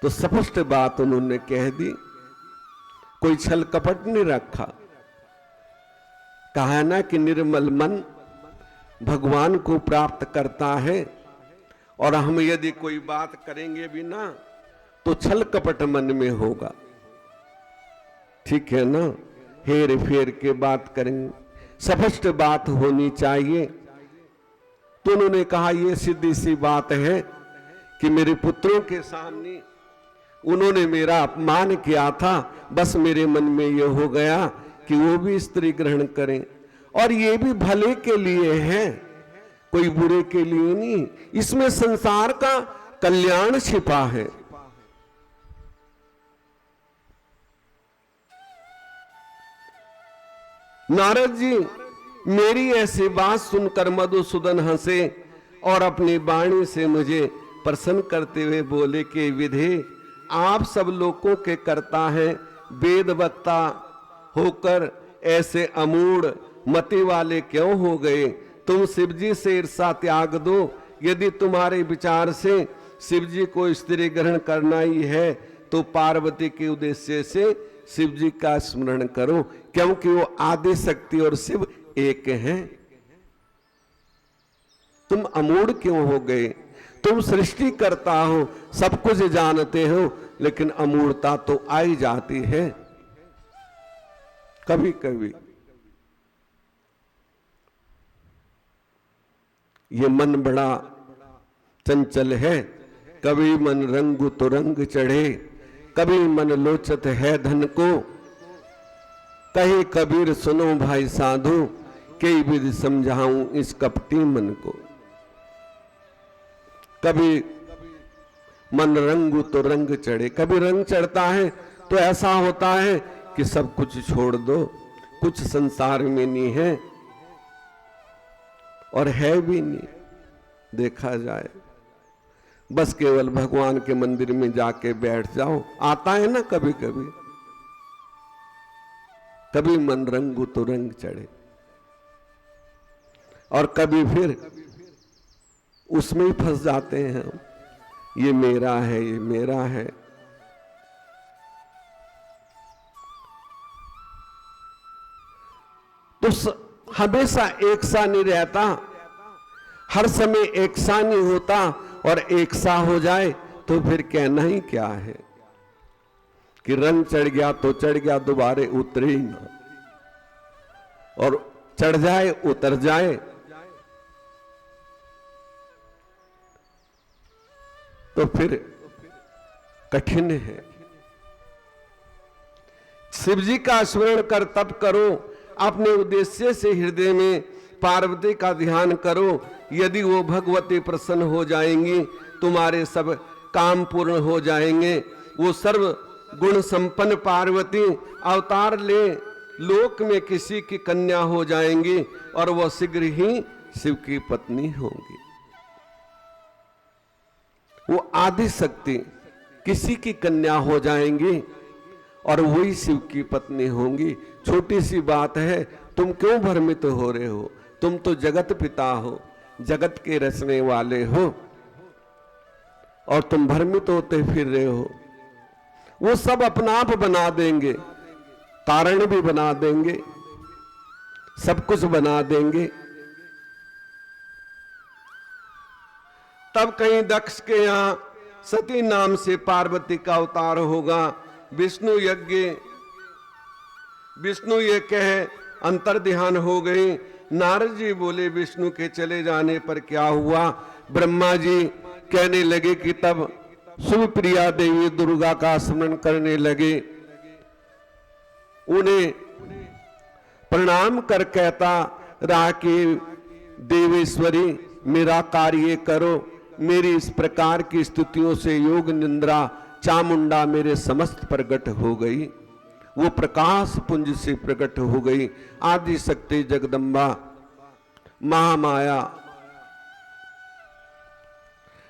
Speaker 1: तो स्पष्ट बात उन्होंने कह दी, कोई छल कपट नहीं रखा। कहा ना कि निर्मल मन भगवान को प्राप्त करता है, और हम यदि कोई बात करेंगे भी ना तो छल कपट मन में होगा, ठीक है ना। हेर फेर के बात करेंगे, स्पष्ट बात होनी चाहिए। तो उन्होंने कहा, यह सीधी सी बात है कि मेरे पुत्रों के सामने उन्होंने मेरा अपमान किया था, बस मेरे मन में यह हो गया कि वो भी स्त्री ग्रहण करें, और ये भी भले के लिए है, कोई बुरे के लिए नहीं। इसमें संसार का कल्याण छिपा है। नारद जी मेरी ऐसी बात सुनकर मधुसूदन हंसे और अपनी वाणी से मुझे प्रसन्न करते हुए बोले कि विधे, आप सब लोगों के कर्ता हैं, वेद वक्ता होकर ऐसे अमूढ़ मति वाले क्यों हो गए? तुम शिवजी से ईर्षा त्याग दो। यदि तुम्हारे विचार से शिवजी को स्त्री ग्रहण करना ही है तो पार्वती के उद्देश्य से शिव जी का स्मरण करो, क्योंकि वो आदि शक्ति और शिव एक हैं। तुम अमूढ़ क्यों हो गए? तुम सृष्टि करता हो, सब कुछ जानते हो, लेकिन अमूढ़ता तो आई जाती है कभी कभी। ये मन बड़ा चंचल है, कभी मन रंग तो रंग चढ़े, कभी मन लोचत है धन को। कहे कबीर सुनो भाई साधु, कई विधि समझाऊं इस कपटी मन को। कभी मन रंग तो रंग चढ़े, कभी रंग चढ़ता है तो ऐसा होता है कि सब कुछ छोड़ दो, कुछ संसार में नहीं है और है भी नहीं, देखा जाए बस केवल भगवान के मंदिर में जाके बैठ जाओ। आता है ना कभी कभी, कभी मन रंग तो रंग चढ़े और कभी फिर उसमें ही फंस जाते हैं हम, ये मेरा है, ये मेरा है। तो हमेशा एक सा नहीं रहता, हर समय एक सा नहीं होता, और एक सा हो जाए तो फिर कहना ही क्या है कि रंग चढ़ गया तो चढ़ गया, दोबारे उतरे ही ना, और चढ़ जाए उतर जाए तो फिर कठिन है। शिव जी का स्मरण कर तप करो, अपने उद्देश्य से हृदय में पार्वती का ध्यान करो। यदि वो भगवती प्रसन्न हो जाएंगी, तुम्हारे सब काम पूर्ण हो जाएंगे। वो सर्व गुण संपन्न पार्वती अवतार ले लोक में किसी की कन्या हो जाएंगी और वह शीघ्र ही शिव की पत्नी होंगी। वो आदि शक्ति किसी की कन्या हो जाएंगी और वही शिव की पत्नी होंगी। छोटी सी बात है, तुम क्यों भ्रमित हो रहे हो? तुम तो जगत पिता हो, जगत के रचने वाले हो, और तुम भ्रमित होते फिर रहे हो। वो सब अपना आप बना देंगे, कारण भी बना देंगे, सब कुछ बना देंगे। तब कहीं दक्ष के यहां सती नाम से पार्वती का अवतार होगा। विष्णु ये कह अंतर ध्यान हो गई। नारद जी बोले विष्णु के चले जाने पर क्या हुआ? ब्रह्मा जी कहने लगे कि तब सुप्रिया देवी दुर्गा का स्मरण करने लगे। उन्हें प्रणाम कर कहता रहा कि देवेश्वरी मेरा कार्य करो। मेरी इस प्रकार की स्तुतियों से योग निंद्रा चामुंडा मेरे समस्त प्रकट हो गई। वो प्रकाश पुंज से प्रकट हो गई। आदि शक्ति जगदम्बा महामाया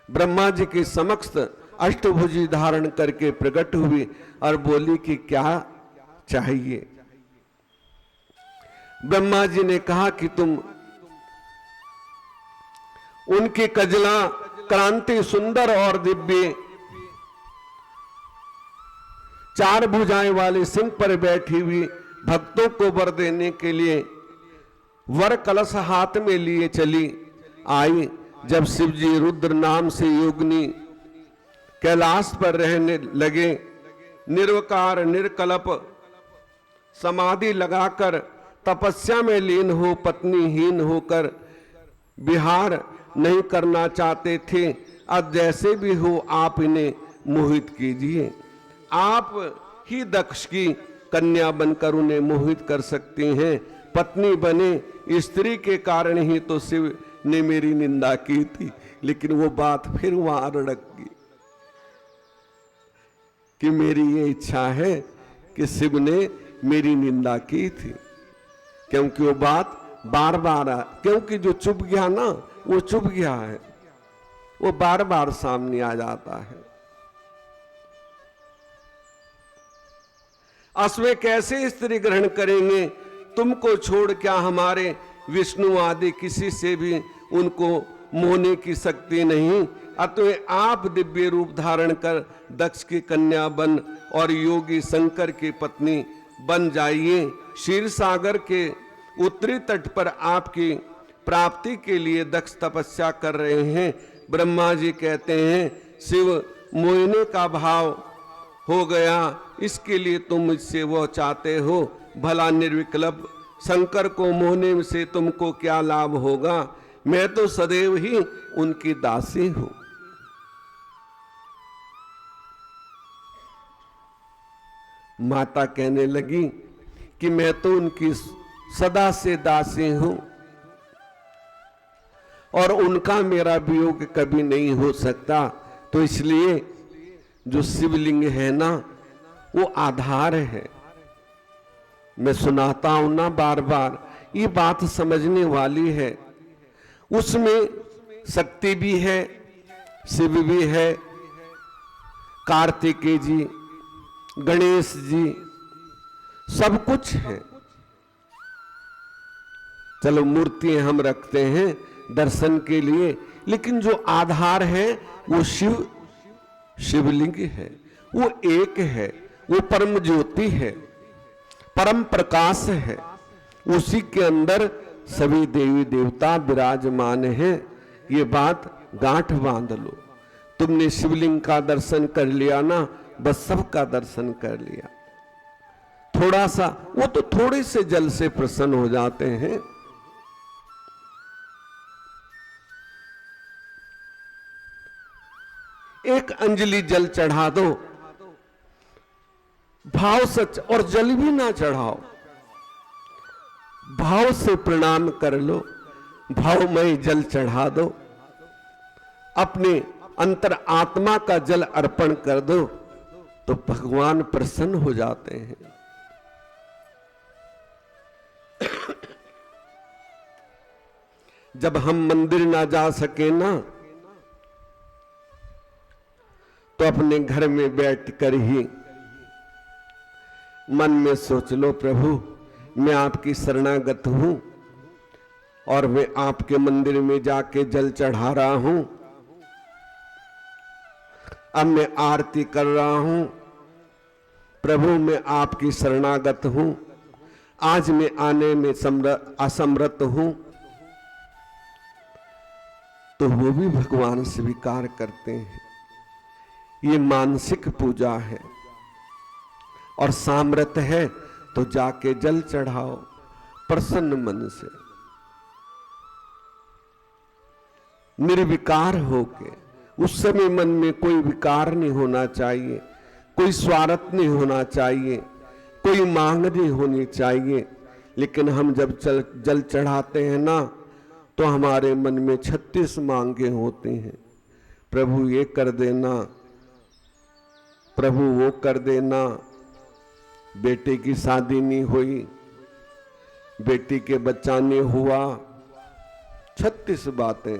Speaker 1: ब्रह्मा जी के समक्ष अष्टभुजी धारण करके प्रकट हुई और बोली कि क्या चाहिए। ब्रह्मा जी ने कहा कि तुम उनकी कजला क्रांति सुंदर और दिव्य चार भुजाएं वाले सिंह पर बैठी हुई भक्तों को वर देने के लिए वर कलश हाथ में लिए चली आई। जब शिव जी रुद्र नाम से योगिनी कैलाश पर रहने लगे, निर्विकार निर्कल्प समाधि लगाकर तपस्या में लीन हो पत्नीहीन होकर विहार नहीं करना चाहते थे। अब जैसे भी हो आप इन्हें मोहित कीजिए। आप ही दक्ष की कन्या बनकर उन्हें मोहित कर सकती हैं। पत्नी बने स्त्री के कारण ही तो शिव ने मेरी निंदा की थी। लेकिन वो बात फिर वहां अड़क गई कि मेरी ये इच्छा है कि शिव ने मेरी निंदा की थी, क्योंकि वो बात बार बार क्योंकि जो चुप गया ना वो चुप गया है, वो बार बार सामने आ जाता है। अश्वे कैसे स्त्री ग्रहण करेंगे? तुमको छोड़ क्या हमारे विष्णु आदि किसी से भी उनको मोहने की शक्ति नहीं। अतः आप दिव्य रूप धारण कर दक्ष की कन्या बन और योगी शंकर की पत्नी बन जाइए। क्षीर सागर के उत्तरी तट पर आपकी प्राप्ति के लिए दक्ष तपस्या कर रहे हैं। ब्रह्मा जी कहते हैं शिव मोहने का भाव हो गया, इसके लिए तुम मुझसे वो चाहते हो, भला निर्विकल्प शंकर को मोहने से तुमको क्या लाभ होगा, मैं तो सदैव ही उनकी दासी हूं। माता कहने लगी कि मैं तो उनकी सदा से दासी हूं और उनका मेरा वियोग कभी नहीं हो सकता। तो इसलिए जो शिवलिंग है ना वो आधार है। मैं सुनाता हूं ना बार बार, ये बात समझने वाली है। उसमें शक्ति भी है, शिव भी है, कार्तिकेय जी, गणेश जी, सब कुछ है। चलो मूर्तियां हम रखते हैं दर्शन के लिए, लेकिन जो आधार है वो शिवलिंग है, वो एक है, वो परम ज्योति है, परम प्रकाश है। उसी के अंदर सभी देवी देवता विराजमान हैं। ये बात गांठ बांध लो। तुमने शिवलिंग का दर्शन कर लिया ना, बस सबका दर्शन कर लिया। थोड़ा सा, वो तो थोड़े से जल से प्रसन्न हो जाते हैं। एक अंजलि जल चढ़ा दो, भाव सच, और जल भी ना चढ़ाओ, भाव से प्रणाम कर लो, भावमय जल चढ़ा दो, अपने अंतर आत्मा का जल अर्पण कर दो, तो भगवान प्रसन्न हो जाते हैं। जब हम मंदिर ना जा सके ना, तो अपने घर में बैठकर ही मन में सोच लो, प्रभु मैं आपकी शरणागत हूं और मैं आपके मंदिर में जाके जल चढ़ा रहा हूं। अब मैं आरती कर रहा हूं, प्रभु मैं आपकी शरणागत हूं, आज मैं आने में असमर्थ हूं, तो वो भी भगवान स्वीकार करते हैं। ये मानसिक पूजा है। और सामर्थ्य है तो जाके जल चढ़ाओ प्रसन्न मन से, निर्विकार होके। उस समय मन में कोई विकार नहीं होना चाहिए, कोई स्वार्थ नहीं होना चाहिए, कोई मांग नहीं होनी चाहिए। लेकिन हम जब जल चढ़ाते हैं ना, तो हमारे मन में 36 मांगे होती हैं। प्रभु ये कर देना, प्रभु वो कर देना, बेटे की शादी नहीं हुई, बेटी के बच्चा नहीं हुआ, 36 बातें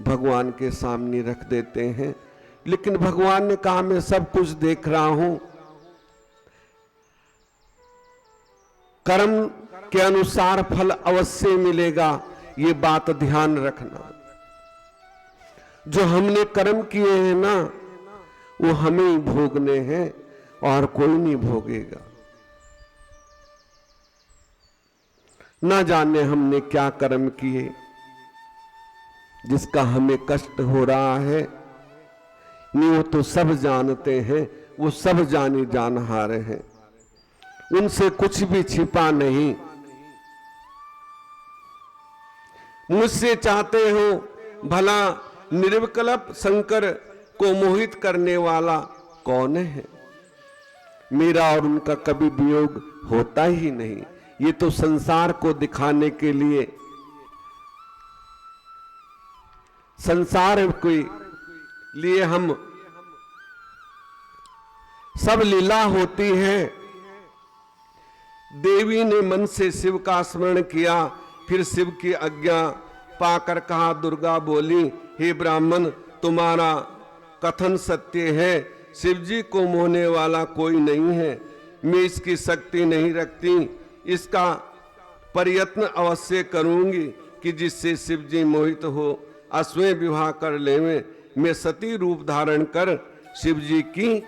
Speaker 1: भगवान के सामने रख देते हैं। लेकिन भगवान ने कहा मैं सब कुछ देख रहा हूं, कर्म के अनुसार फल अवश्य मिलेगा, ये बात ध्यान रखना। जो हमने कर्म किए हैं ना, वो हमें ही भोगने हैं और कोई नहीं भोगेगा। ना जाने हमने क्या कर्म किए जिसका हमें कष्ट हो रहा है। नहीं, वो तो सब जानते हैं, वो सब जानी जानहार हैं, उनसे कुछ भी छिपा नहीं। मुझसे चाहते हो भला निर्विकल्प शंकर को मोहित करने वाला कौन है? मेरा और उनका कभी वियोग होता ही नहीं। ये तो संसार को दिखाने के लिए, संसार के लिए हम सब लीला होती है। देवी ने मन से शिव का स्मरण किया, फिर शिव की आज्ञा पाकर कहा, दुर्गा बोली, हे ब्राह्मण तुम्हारा कथन सत्य है, शिव जी को मोहने वाला कोई नहीं है। मैं इसकी शक्ति नहीं रखती, इसका प्रयत्न अवश्य करूंगी कि जिससे शिव जी मोहित हो अश्वें विवाह कर लेवें। मैं सती रूप धारण कर शिव जी की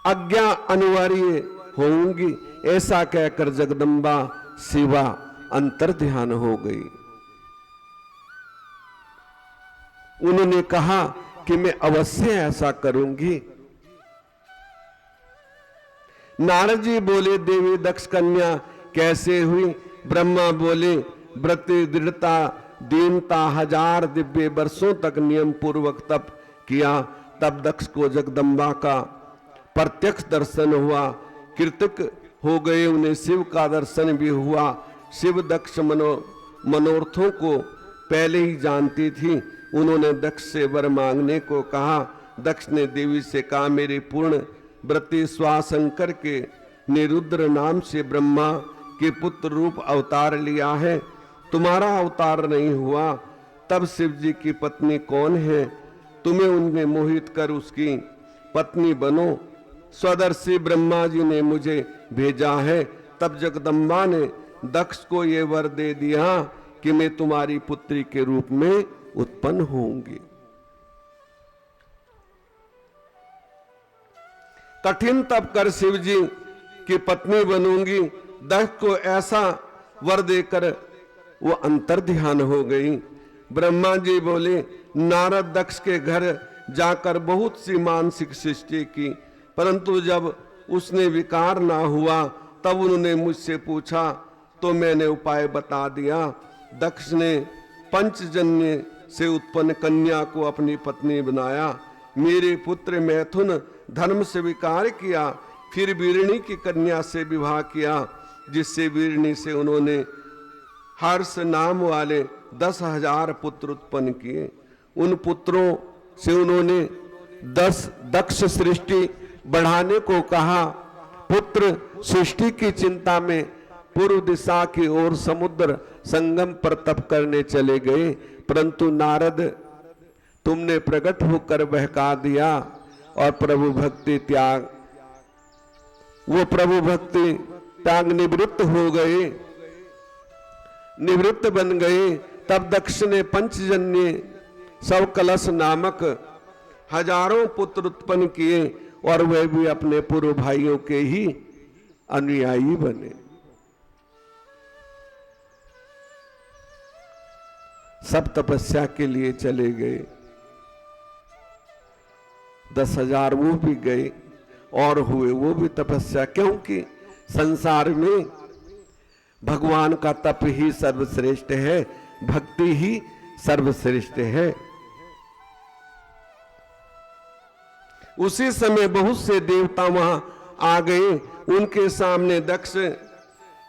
Speaker 1: आज्ञा अनिवार्य होंगी। ऐसा कहकर जगदम्बा शिवा अंतर ध्यान हो गई। उन्होंने कहा कि मैं अवश्य ऐसा करूंगी। नारद जी बोले, देवी दक्ष कन्या कैसे हुई? ब्रह्मा बोले, व्रत दृढ़ता दीनता 1000 दिव्य वर्षों तक नियम पूर्वक तप किया। तब दक्ष को जगदम्बा का प्रत्यक्ष दर्शन हुआ। कृतक हो गए, उन्हें शिव का दर्शन भी हुआ। शिव दक्ष मनोरथों को पहले ही जानती थी। उन्होंने दक्ष से वर मांगने को कहा। दक्ष ने देवी से कहा, मेरे पूर्ण व्रती स्वाशंकर के निरुद्र नाम से ब्रह्मा के पुत्र रूप अवतार लिया है, तुम्हारा अवतार नहीं हुआ। तब शिव जी की पत्नी कौन है? तुम्हें उनमें मोहित कर उसकी पत्नी बनो। स्वदर्शी ब्रह्मा जी ने मुझे भेजा है। तब जगदम्बा ने दक्ष को यह वर दे दिया कि मैं तुम्हारी पुत्री के रूप में उत्पन्न होंगी। कठिन तप कर शिव जी की पत्नी बनूंगी। दक्ष को ऐसा वर देकर वो अंतर ध्यान हो गई। ब्रह्मा जी बोले, नारद दक्ष के घर जाकर बहुत सी मानसिक सृष्टि की, परंतु जब उसने विकार ना हुआ तब उन्होंने मुझसे पूछा तो मैंने उपाय बता दिया। दक्ष ने पंचजन्य से उत्पन्न कन्या को अपनी पत्नी बनाया। मेरे पुत्र मैथुन धर्म से विकार किया, फिर वीरणी की कन्या से विवाह किया, जिससे वीरणी से उन्होंने हर्ष नाम वाले 10,000 पुत्र उत्पन्न किए। उन पुत्रों से उन्होंने 10 दक्ष सृष्टि बढ़ाने को कहा। पुत्र सृष्टि की चिंता में पूर्व दिशा की ओर समुद्र संगम पर तप करने चले गए, परंतु नारद तुमने प्रकट होकर बहका दिया और प्रभु भक्ति त्याग निवृत्त हो गए, निवृत्त बन गए। तब दक्ष ने पंचजन्य सव कलश नामक हजारों पुत्र उत्पन्न किए और वह भी अपने पूर्व भाइयों के ही अनुयायी बने। सब तपस्या के लिए चले गए। 10,000 वो भी गए और हुए वो भी तपस्या, क्योंकि संसार में भगवान का तप ही सर्वश्रेष्ठ है, भक्ति ही सर्वश्रेष्ठ है। उसी समय बहुत से देवता वहां आ गए। उनके सामने दक्ष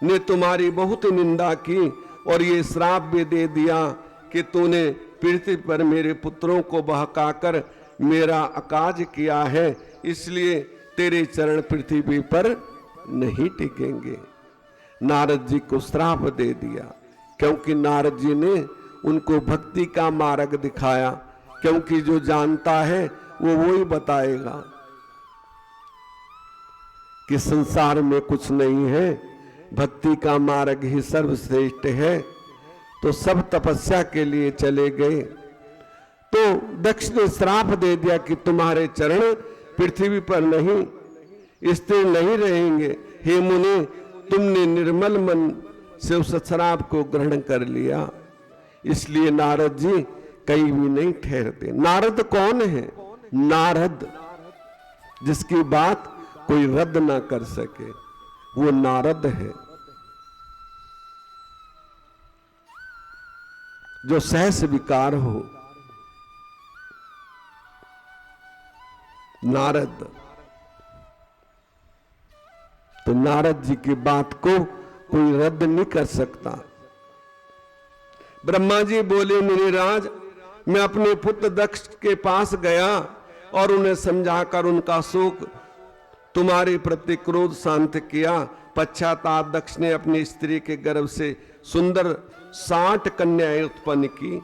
Speaker 1: ने तुम्हारी बहुत निंदा की और ये श्राप भी दे दिया कि तूने पृथ्वी पर मेरे पुत्रों को बहकाकर मेरा अकाज किया है, इसलिए तेरे चरण पृथ्वी पर नहीं टिकेंगे। नारद जी को श्राप दे दिया, क्योंकि नारद जी ने उनको भक्ति का मार्ग दिखाया, क्योंकि जो जानता है वो ही बताएगा कि संसार में कुछ नहीं है, भक्ति का मार्ग ही सर्वश्रेष्ठ है। तो सब तपस्या के लिए चले गए। तो दक्ष ने श्राप दे दिया कि तुम्हारे चरण पृथ्वी पर नहीं स्थिर नहीं रहेंगे। हे मुनि, तुमने निर्मल मन से उस श्राप को ग्रहण कर लिया, इसलिए नारद जी कहीं भी नहीं ठहरते। नारद कौन है? नारद, जिसकी बात कोई रद्द ना कर सके, वो नारद है। जो सहस विकार हो, नारद। तो नारद जी की बात को कोई रद्द नहीं कर सकता। ब्रह्मा जी बोले, मुनिराज, मैं अपने पुत्र दक्ष के पास गया और उन्हें समझाकर उनका शोक तुम्हारे प्रति क्रोध शांत किया। पश्चाताप दक्ष ने अपनी स्त्री के गर्भ से सुंदर 60 कन्याएं उत्पन्न की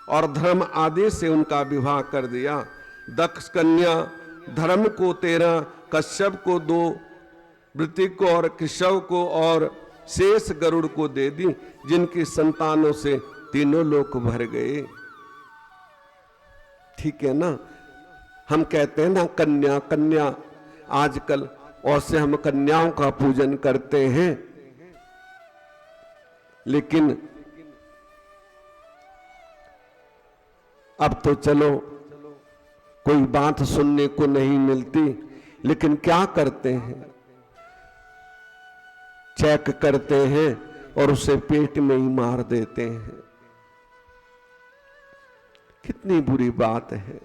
Speaker 1: और धर्म आदेश से उनका विवाह कर दिया। दक्ष कन्या धर्म को 13, कश्यप को 2, वृत्तिक को और केशव को और शेष गरुड़ को दे दी, जिनकी संतानों से तीनों लोक भर गए। ठीक है ना? हम कहते हैं ना कन्या कन्या, आजकल, और से हम कन्याओं का पूजन करते हैं। लेकिन अब तो चलो कोई बात सुनने को नहीं मिलती, लेकिन क्या करते हैं, चेक करते हैं और उसे पेट में ही मार देते हैं। कितनी बुरी बात है।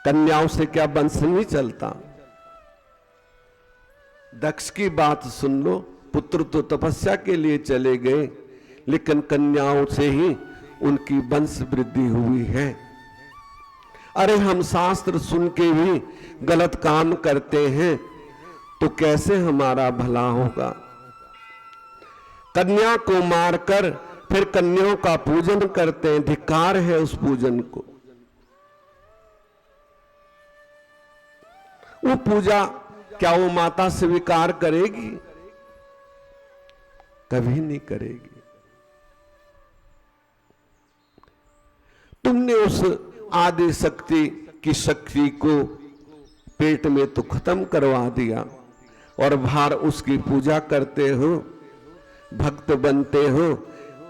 Speaker 1: कन्याओं से क्या वंश नहीं चलता? दक्ष की बात सुन लो, पुत्र तो तपस्या के लिए चले गए, लेकिन कन्याओं से ही उनकी वंश वृद्धि हुई है। अरे हम शास्त्र सुन के भी गलत काम करते हैं तो कैसे हमारा भला होगा? कन्या को मारकर फिर कन्याओं का पूजन करते हैं, धिक्कार है उस पूजन को। वो पूजा क्या वो माता स्वीकार करेगी? कभी नहीं करेगी। तुमने उस आदि शक्ति की शक्ति को पेट में तो खत्म करवा दिया और बाहर उसकी पूजा करते हो, भक्त बनते हो।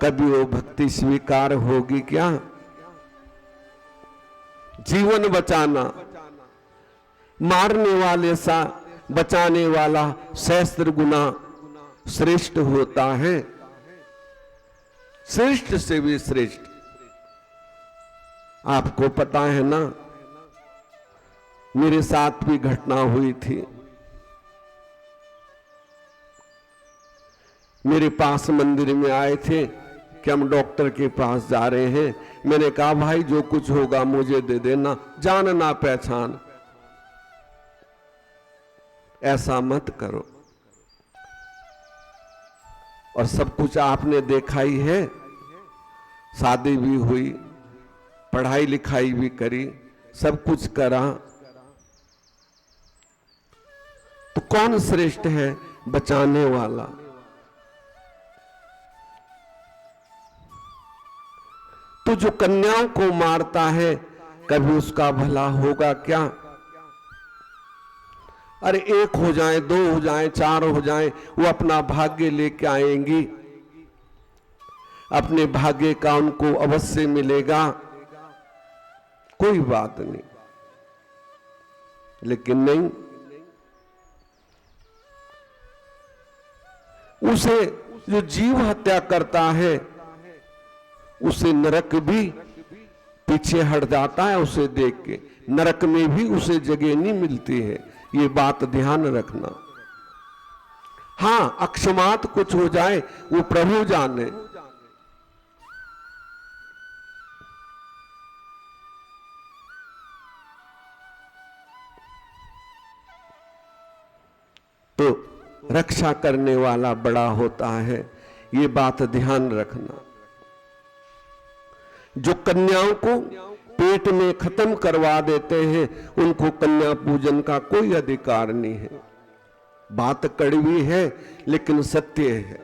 Speaker 1: कभी वो भक्ति स्वीकार होगी क्या? जीवन बचाना, मारने वाले सा बचाने वाला सहस्त्र गुना श्रेष्ठ होता है, श्रेष्ठ से भी श्रेष्ठ। आपको पता है ना, मेरे साथ भी घटना हुई थी। मेरे पास मंदिर में आए थे कि हम डॉक्टर के पास जा रहे हैं। मैंने कहा भाई जो कुछ होगा मुझे दे देना, जान ना पहचान, ऐसा मत करो। और सब कुछ आपने देखा ही है, शादी भी हुई, पढ़ाई लिखाई भी करी, सब कुछ करा, तो कौन श्रेष्ठ है बचाने वाला? तो जो कन्याओं को मारता है, कभी उसका भला होगा क्या? अरे एक हो जाए, दो हो जाए, चार हो जाए, वो अपना भाग्य लेके आएंगी, अपने भाग्य का उनको अवश्य मिलेगा, कोई बात नहीं। लेकिन नहीं, उसे जो जीव हत्या करता है उसे नरक भी पीछे हट जाता है। उसे देख के नरक में भी उसे जगह नहीं मिलती है, ये बात ध्यान रखना। हां, अक्षमात कुछ हो जाए वो प्रभु जाने। तो रक्षा करने वाला बड़ा होता है, ये बात ध्यान रखना। जो कन्याओं को पेट में खत्म करवा देते हैं, उनको कन्या पूजन का कोई अधिकार नहीं है। बात कड़वी है लेकिन सत्य है।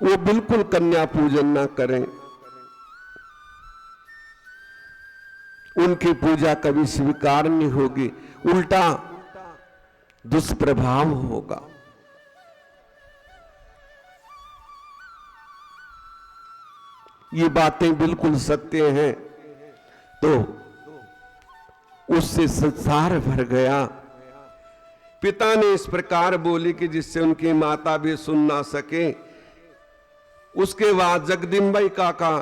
Speaker 1: वो बिल्कुल कन्या पूजन ना करें, उनकी पूजा कभी स्वीकार नहीं होगी, उल्टा दुष्प्रभाव होगा। ये बातें बिल्कुल सत्य हैं। तो उससे संसार भर गया। पिता ने इस प्रकार बोली कि जिससे उनकी माता भी सुन ना सके। उसके बाद जगदम्बाई काका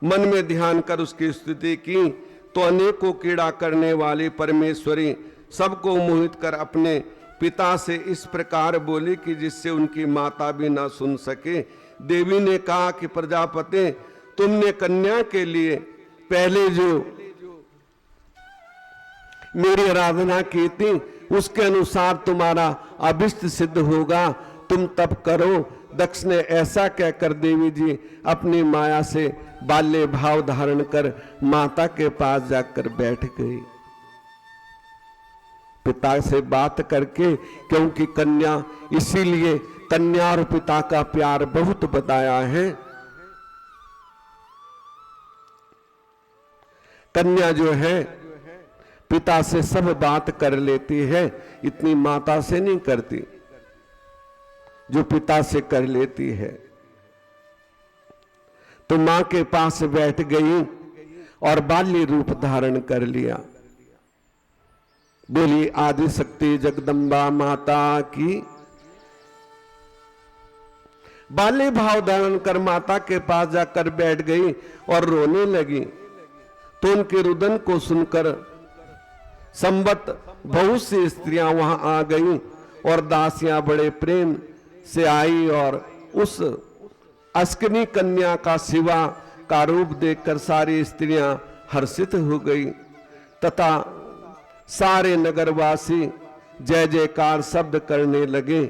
Speaker 1: मन में ध्यान कर उसकी स्तुति की तो अनेकों कीड़ा करने वाली परमेश्वरी सबको मोहित कर अपने पिता से इस प्रकार बोली कि जिससे उनकी माता भी ना सुन सके। देवी ने कहा कि प्रजापति, तुमने कन्या के लिए पहले जो मेरी आराधना की थी उसके अनुसार तुम्हारा अभिष्ट सिद्ध होगा, तुम तप करो। दक्ष ने ऐसा कहकर देवी जी अपनी माया से बाल्य भाव धारण कर माता के पास जाकर बैठ गई। पिता से बात करके, क्योंकि कन्या, इसीलिए कन्या और पिता का प्यार बहुत बताया है। कन्या जो है पिता से सब बात कर लेती है, इतनी माता से नहीं करती जो पिता से कर लेती है। तो मां के पास बैठ गई और बाल्य रूप धारण कर लिया। बोली आदि शक्ति जगदम्बा माता की। बाल्य भाव धारण कर माता के पास जाकर बैठ गई और रोने लगी। तो उनके रुदन को सुनकर संबत बहुत सी स्त्रियां वहां आ गई और दासियां बड़े प्रेम से आई और उस अस्कनी कन्या का शिवा का रूप देखकर सारी स्त्रियां हर्षित हो गई तथा सारे नगरवासी जय जयकार शब्द करने लगे।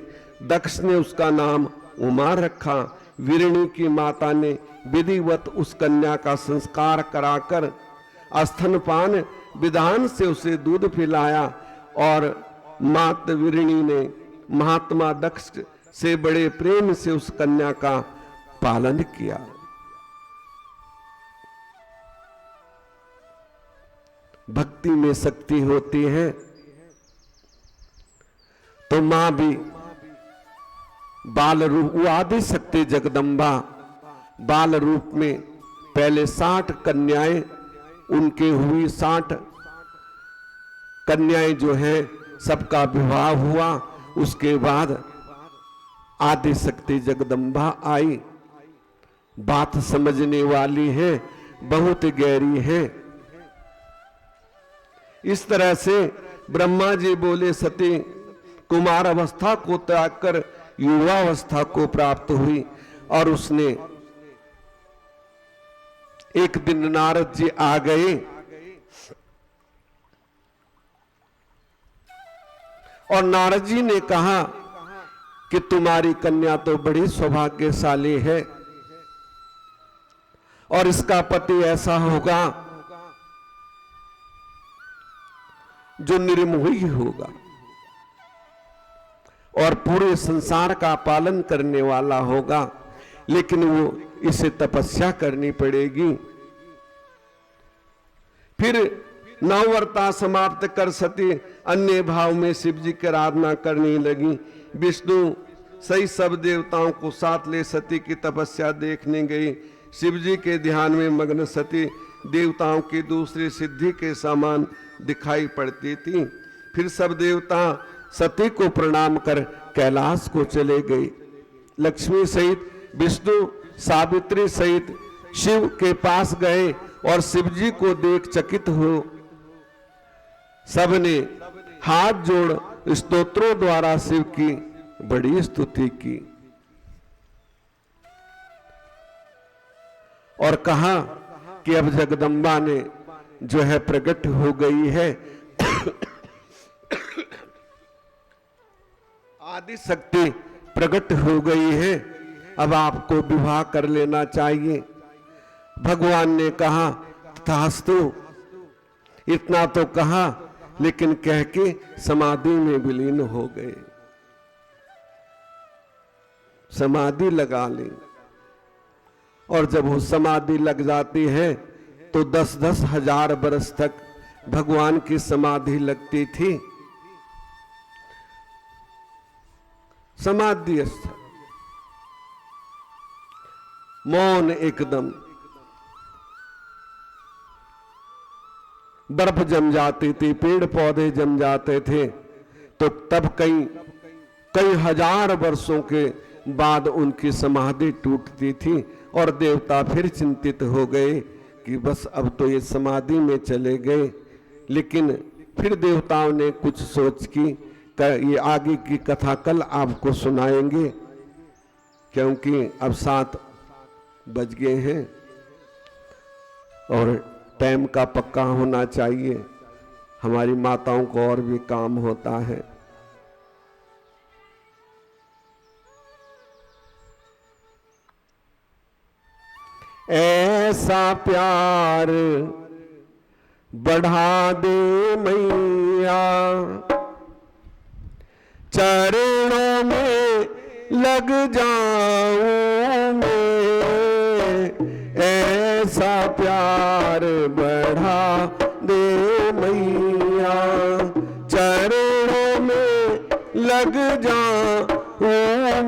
Speaker 1: दक्ष ने उसका नाम उमा रखा। वीरणी की माता ने विधिवत उस कन्या का संस्कार कराकर स्तनपान विधान से उसे दूध पिलाया और मात वीरणी ने महात्मा दक्ष से बड़े प्रेम से उस कन्या का पालन किया। भक्ति में शक्ति होती है तो मां भी बाल रूप, आदि शक्ति जगदम्बा बाल रूप में पहले 60 कन्याएं उनके हुई, 60 कन्याएं जो है सबका विवाह हुआ। उसके बाद आदि शक्ति जगदम्बा आई। बात समझने वाली है, बहुत गहरी है। इस तरह से ब्रह्मा जी बोले सती कुमार अवस्था को त्याग कर युवावस्था को प्राप्त हुई और उसने एक दिन नारद जी आ गए और नारद जी ने कहा कि तुम्हारी कन्या तो बड़ी सौभाग्यशाली है और इसका पति ऐसा होगा जो निर्मोही होगा और पूरे संसार का पालन करने वाला होगा, लेकिन वो इसे तपस्या करनी पड़ेगी। फिर नववर्ता समाप्त कर सती अन्य भाव में शिव जी की आराधना करने लगी। विष्णु सही सब देवताओं को साथ ले सती की तपस्या देखने गई। शिव जी के ध्यान में मग्न सती देवताओं की दूसरी सिद्धि के समान दिखाई पड़ती थी। फिर सब देवता सती को प्रणाम कर कैलाश को चले गई। लक्ष्मी सहित विष्णु सावित्री सहित शिव के पास गए और शिव जी को देख चकित हो सबने हाथ जोड़ स्तोत्रों द्वारा शिव की बड़ी स्तुति की और कहा कि अब जगदम्बा ने जो है प्रकट हो गई है। आदि शक्ति प्रकट हो गई है, अब आपको विवाह कर लेना चाहिए। भगवान ने कहा तथास्तु। इतना तो कहा लेकिन कह के समाधि में विलीन हो गए, समाधि लगा ली। और जब वो समाधि लग जाती है तो 10-10 हजार बरस तक भगवान की समाधि लगती थी। समाधि स्थल मौन एकदम, बर्फ जम जाती थी, पेड़ पौधे जम जाते थे। तो तब कई हजार वर्षों के बाद उनकी समाधि टूटती थी और देवता फिर चिंतित हो गए कि बस अब तो ये समाधि में चले गए। लेकिन फिर देवताओं ने कुछ सोच की, ये आगे की कथा कल आपको सुनाएंगे, क्योंकि अब 7 बज गए हैं और टाइम का पक्का होना चाहिए। हमारी माताओं को और भी काम होता है। ऐसा प्यार बढ़ा दे मैया, चरणों में लग जाऊं मैं। ऐसा प्यार बढ़ा दे मैया, लग जाऊं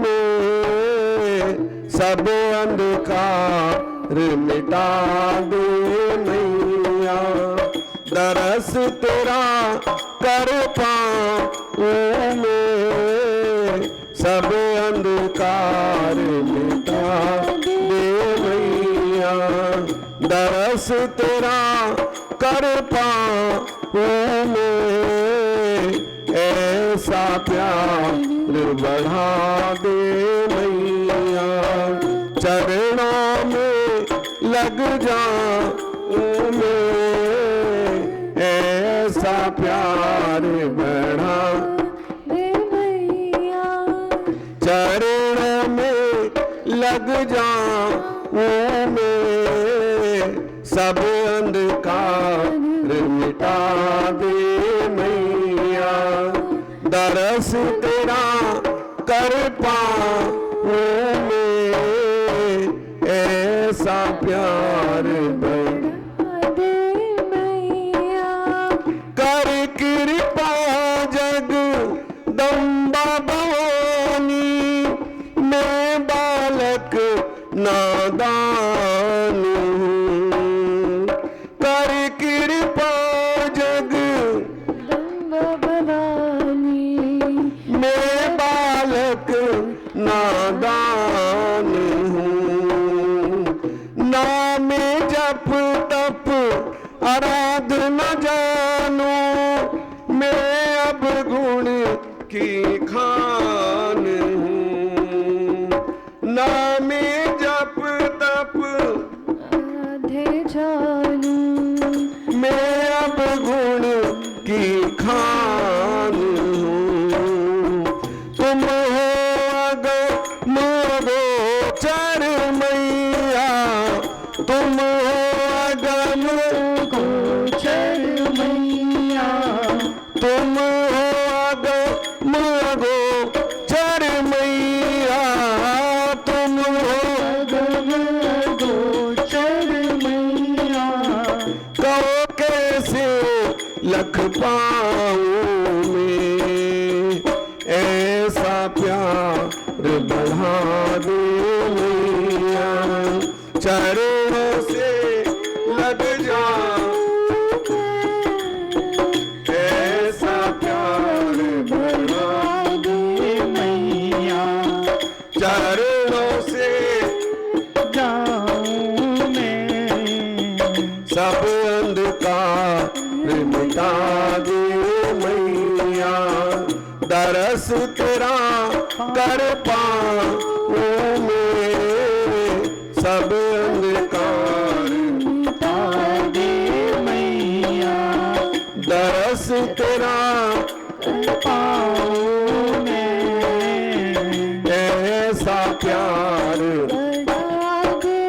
Speaker 1: मैं, सब अंधकार मिटा दे मैया, दरस तेरा कर पाऊं मैं, सब अंधकार मिटा दे मैया, दरस तेरा कर पाऊं मैं, ऐसा प्यार बढ़ा दे मैया, चरणों में लग जाऊं मैं, ऐसा प्यार बढ़ा दे मैया, चरणों में लग जाऊं मैं, सब अंधकार मिटा दे मैया, दरस तेरा कर पाऊं मैं, ऐसा प्यार बढ़ा दे मैया, कर कृपा जगदम्बा भवानी, मैं बालक नादान हूँ, कर कृपा जगदम्बा भवानी, मैं बालक नादान हूँ, नाम जप तप आराधना जानू, मैं अब गुण की खान हूँ, नाम जप तप आराधे जानू, मैं अब गुण की खान हूँ, तुम हो अगम गोचर मैया, तुम हो अगम गोचर मैया, तुम हो अगम गोचर मैया, तुम हो अगम गोचर मैया, कहो कैसे लख पाऊं मैं, ऐसा प्यार बढ़ा दे मैया, चरणों से लग जाऊं, ऐसा प्यार बढ़ा दे मैया, चरणों से जाऊं मैं, सब अंधकार मिटा दे मैया, दरस तेरा कर पाऊं मैं, सब अंधकार मिटा दे मैया, दरस तेरा कर पाऊं मैं, ऐसा प्यार बढ़ा दे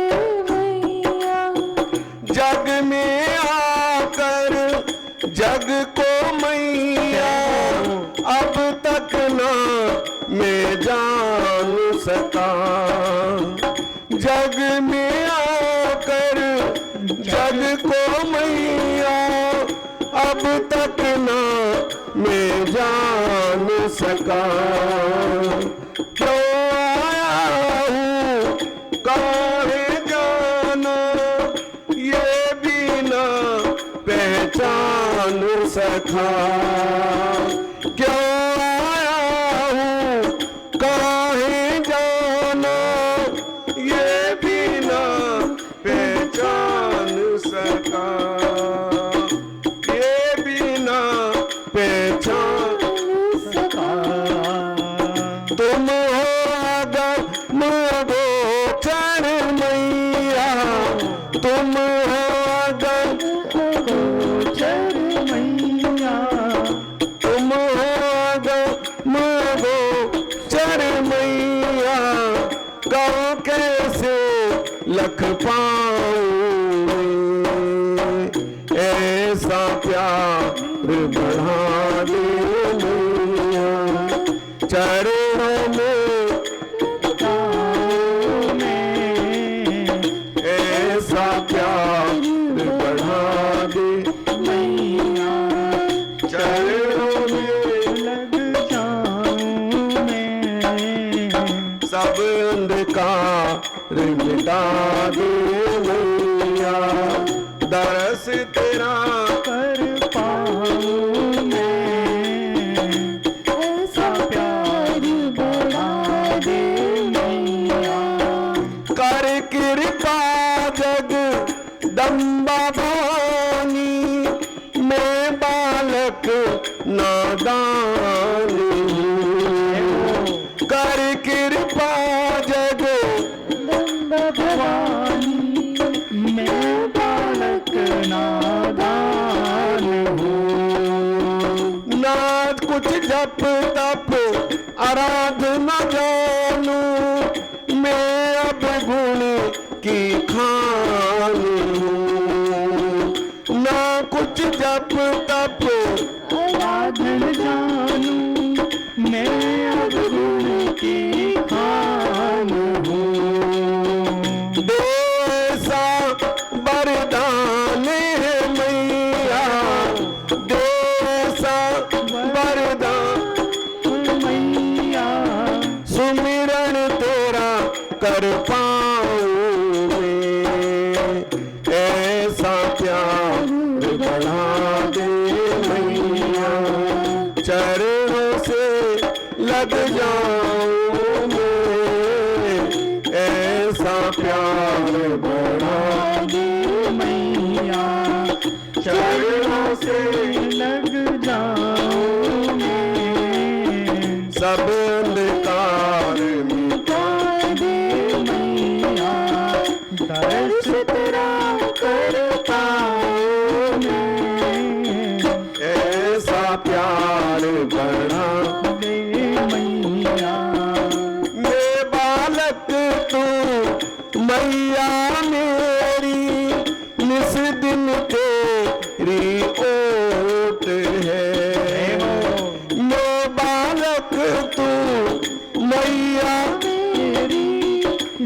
Speaker 1: मैया, जग में आकर जग को मैया, अब तक ना मैं जान सका, जग में आकर जग को मैया, अब तक ना मैं जान सका, क्यों आया हूँ काहे जाना, ये भी ना पहचान सका, क्यों आया हूँ काहे जाना, ये भी ना पहचान सका, ये भी ना पहचान सका, तुम हो अगम गोचर मैया, तुम हो अगम गोचर मैया, तुम हो अगम गोचर मैया, कहो कैसे लख पाऊं मैं, ऐसा प्यार बढ़ा दे मैया, चरणों में जाऊं मैं, ऐसा प्यार बढ़ा दे मैया, चरणों में लग जाऊं नादान हूँ। कर कृपा जगदम्ब
Speaker 2: भवानी, मैं बालक नादान हूँ।
Speaker 1: ना कुछ जप तप आराधना जानू, मैं अब गुण की खान हूँ। ना कुछ जप तप
Speaker 2: आराधन जानू, मैं अब गुण की खान हूँ।
Speaker 1: देसा वरदान है मैया, देसा वरदान
Speaker 2: मैया,
Speaker 1: सुमिरन तेरा कर पाऊं मैं, ऐसा प्यार बढ़ा दे मैया, चरणों से लग जाऊं मैं, ऐसा प्यार बढ़ा
Speaker 2: दे मैया, चरणों से लग जाऊं मैं।
Speaker 1: सब अंधकार
Speaker 2: मिटा दे मैया, दर्श तेरा कर पाऊं मैं।
Speaker 1: ऐसा प्यार बढ़ा
Speaker 2: दे मैया,
Speaker 1: मैं बालक तू मैया मेरी, निस दिन तेरी ओट है। मैं बालक तू मैया
Speaker 2: मेरी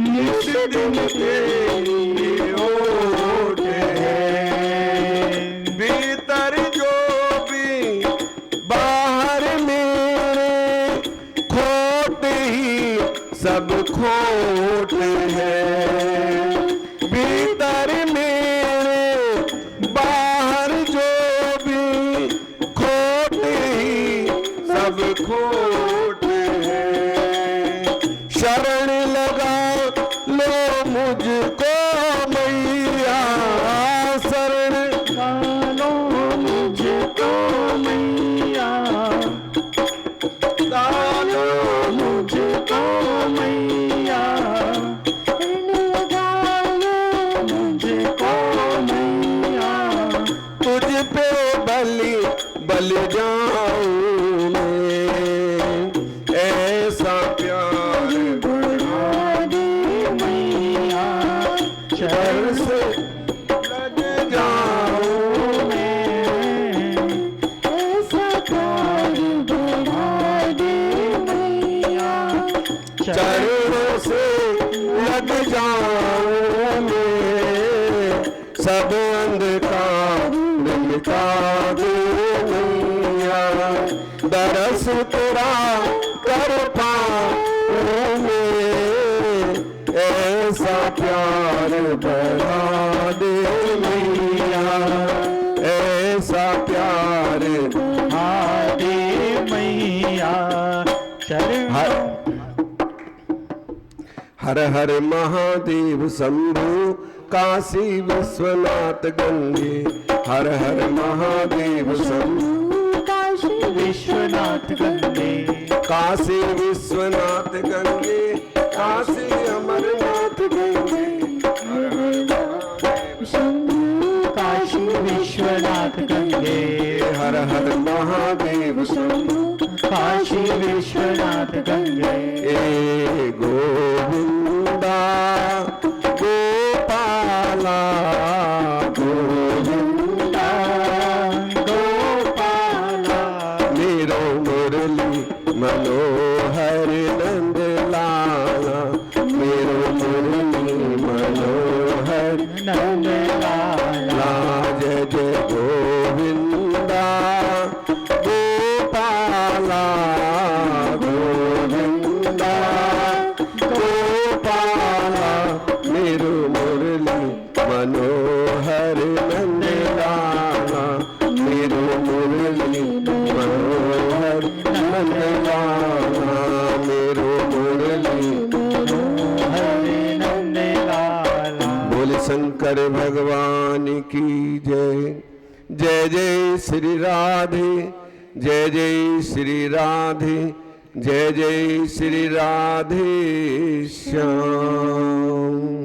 Speaker 1: निस दिन तेरी ओट है। भीतर जो भी बाहर मेरे, खोट ही सब खोट है। भीतर मेरे बाहर जो भी, खोट ही सब खोट है। शरण लगा लो मुझको मैया, शरण
Speaker 2: डालो मुझको मैया,
Speaker 1: डालो
Speaker 2: मुझको मैया, डालो मुझको मैया।
Speaker 1: तुझ पे बल जाऊं मैं, ऐसा प्यार
Speaker 2: बढ़ा दे मैया,
Speaker 1: चरण से लग जाऊं
Speaker 2: मैं। ऐसा प्यार बढ़ा दे मैया,
Speaker 1: चरणों से लग जाऊं मैं। सब अंधकार मिटा दे मैया, दरस तेरा कर पाऊं मैं। ऐसा प्यार बढ़ा दे मैया, ऐसा प्यार
Speaker 2: बढ़ा दे मैया, चरण
Speaker 1: हर हर महादेव शंभु काशी विश्वनाथ गंगे, हर हर महादेव शंभु
Speaker 2: काशी विश्वनाथ गंगे,
Speaker 1: काशी विश्वनाथ गंगे, काशी अमरनाथ गंगे,
Speaker 2: शंभु काशी विश्वनाथ गंगे,
Speaker 1: हर हर महादेव
Speaker 2: शंभु काशी विश्वनाथ गंगे।
Speaker 1: ए गोविंदा गोपाला,
Speaker 2: गोविंदा गोपाला,
Speaker 1: मेरो मुरली मनोहर नंद लाला, मेरो मुरली मनोहर
Speaker 2: नंद लाला,
Speaker 1: जय जय गोविंदा गोपाला, गोविंदा गोपाला, मेरो मुरली मनोहर नंद लाला, मेरो मुरली मनोहर नंद लाला, मेरो मुरली
Speaker 2: हरे नंद लाला।
Speaker 1: बोले शंकर भगवान की जय। जय जय श्री राधे, जय जय श्री राधे, जय जय श्री राधे श्याम।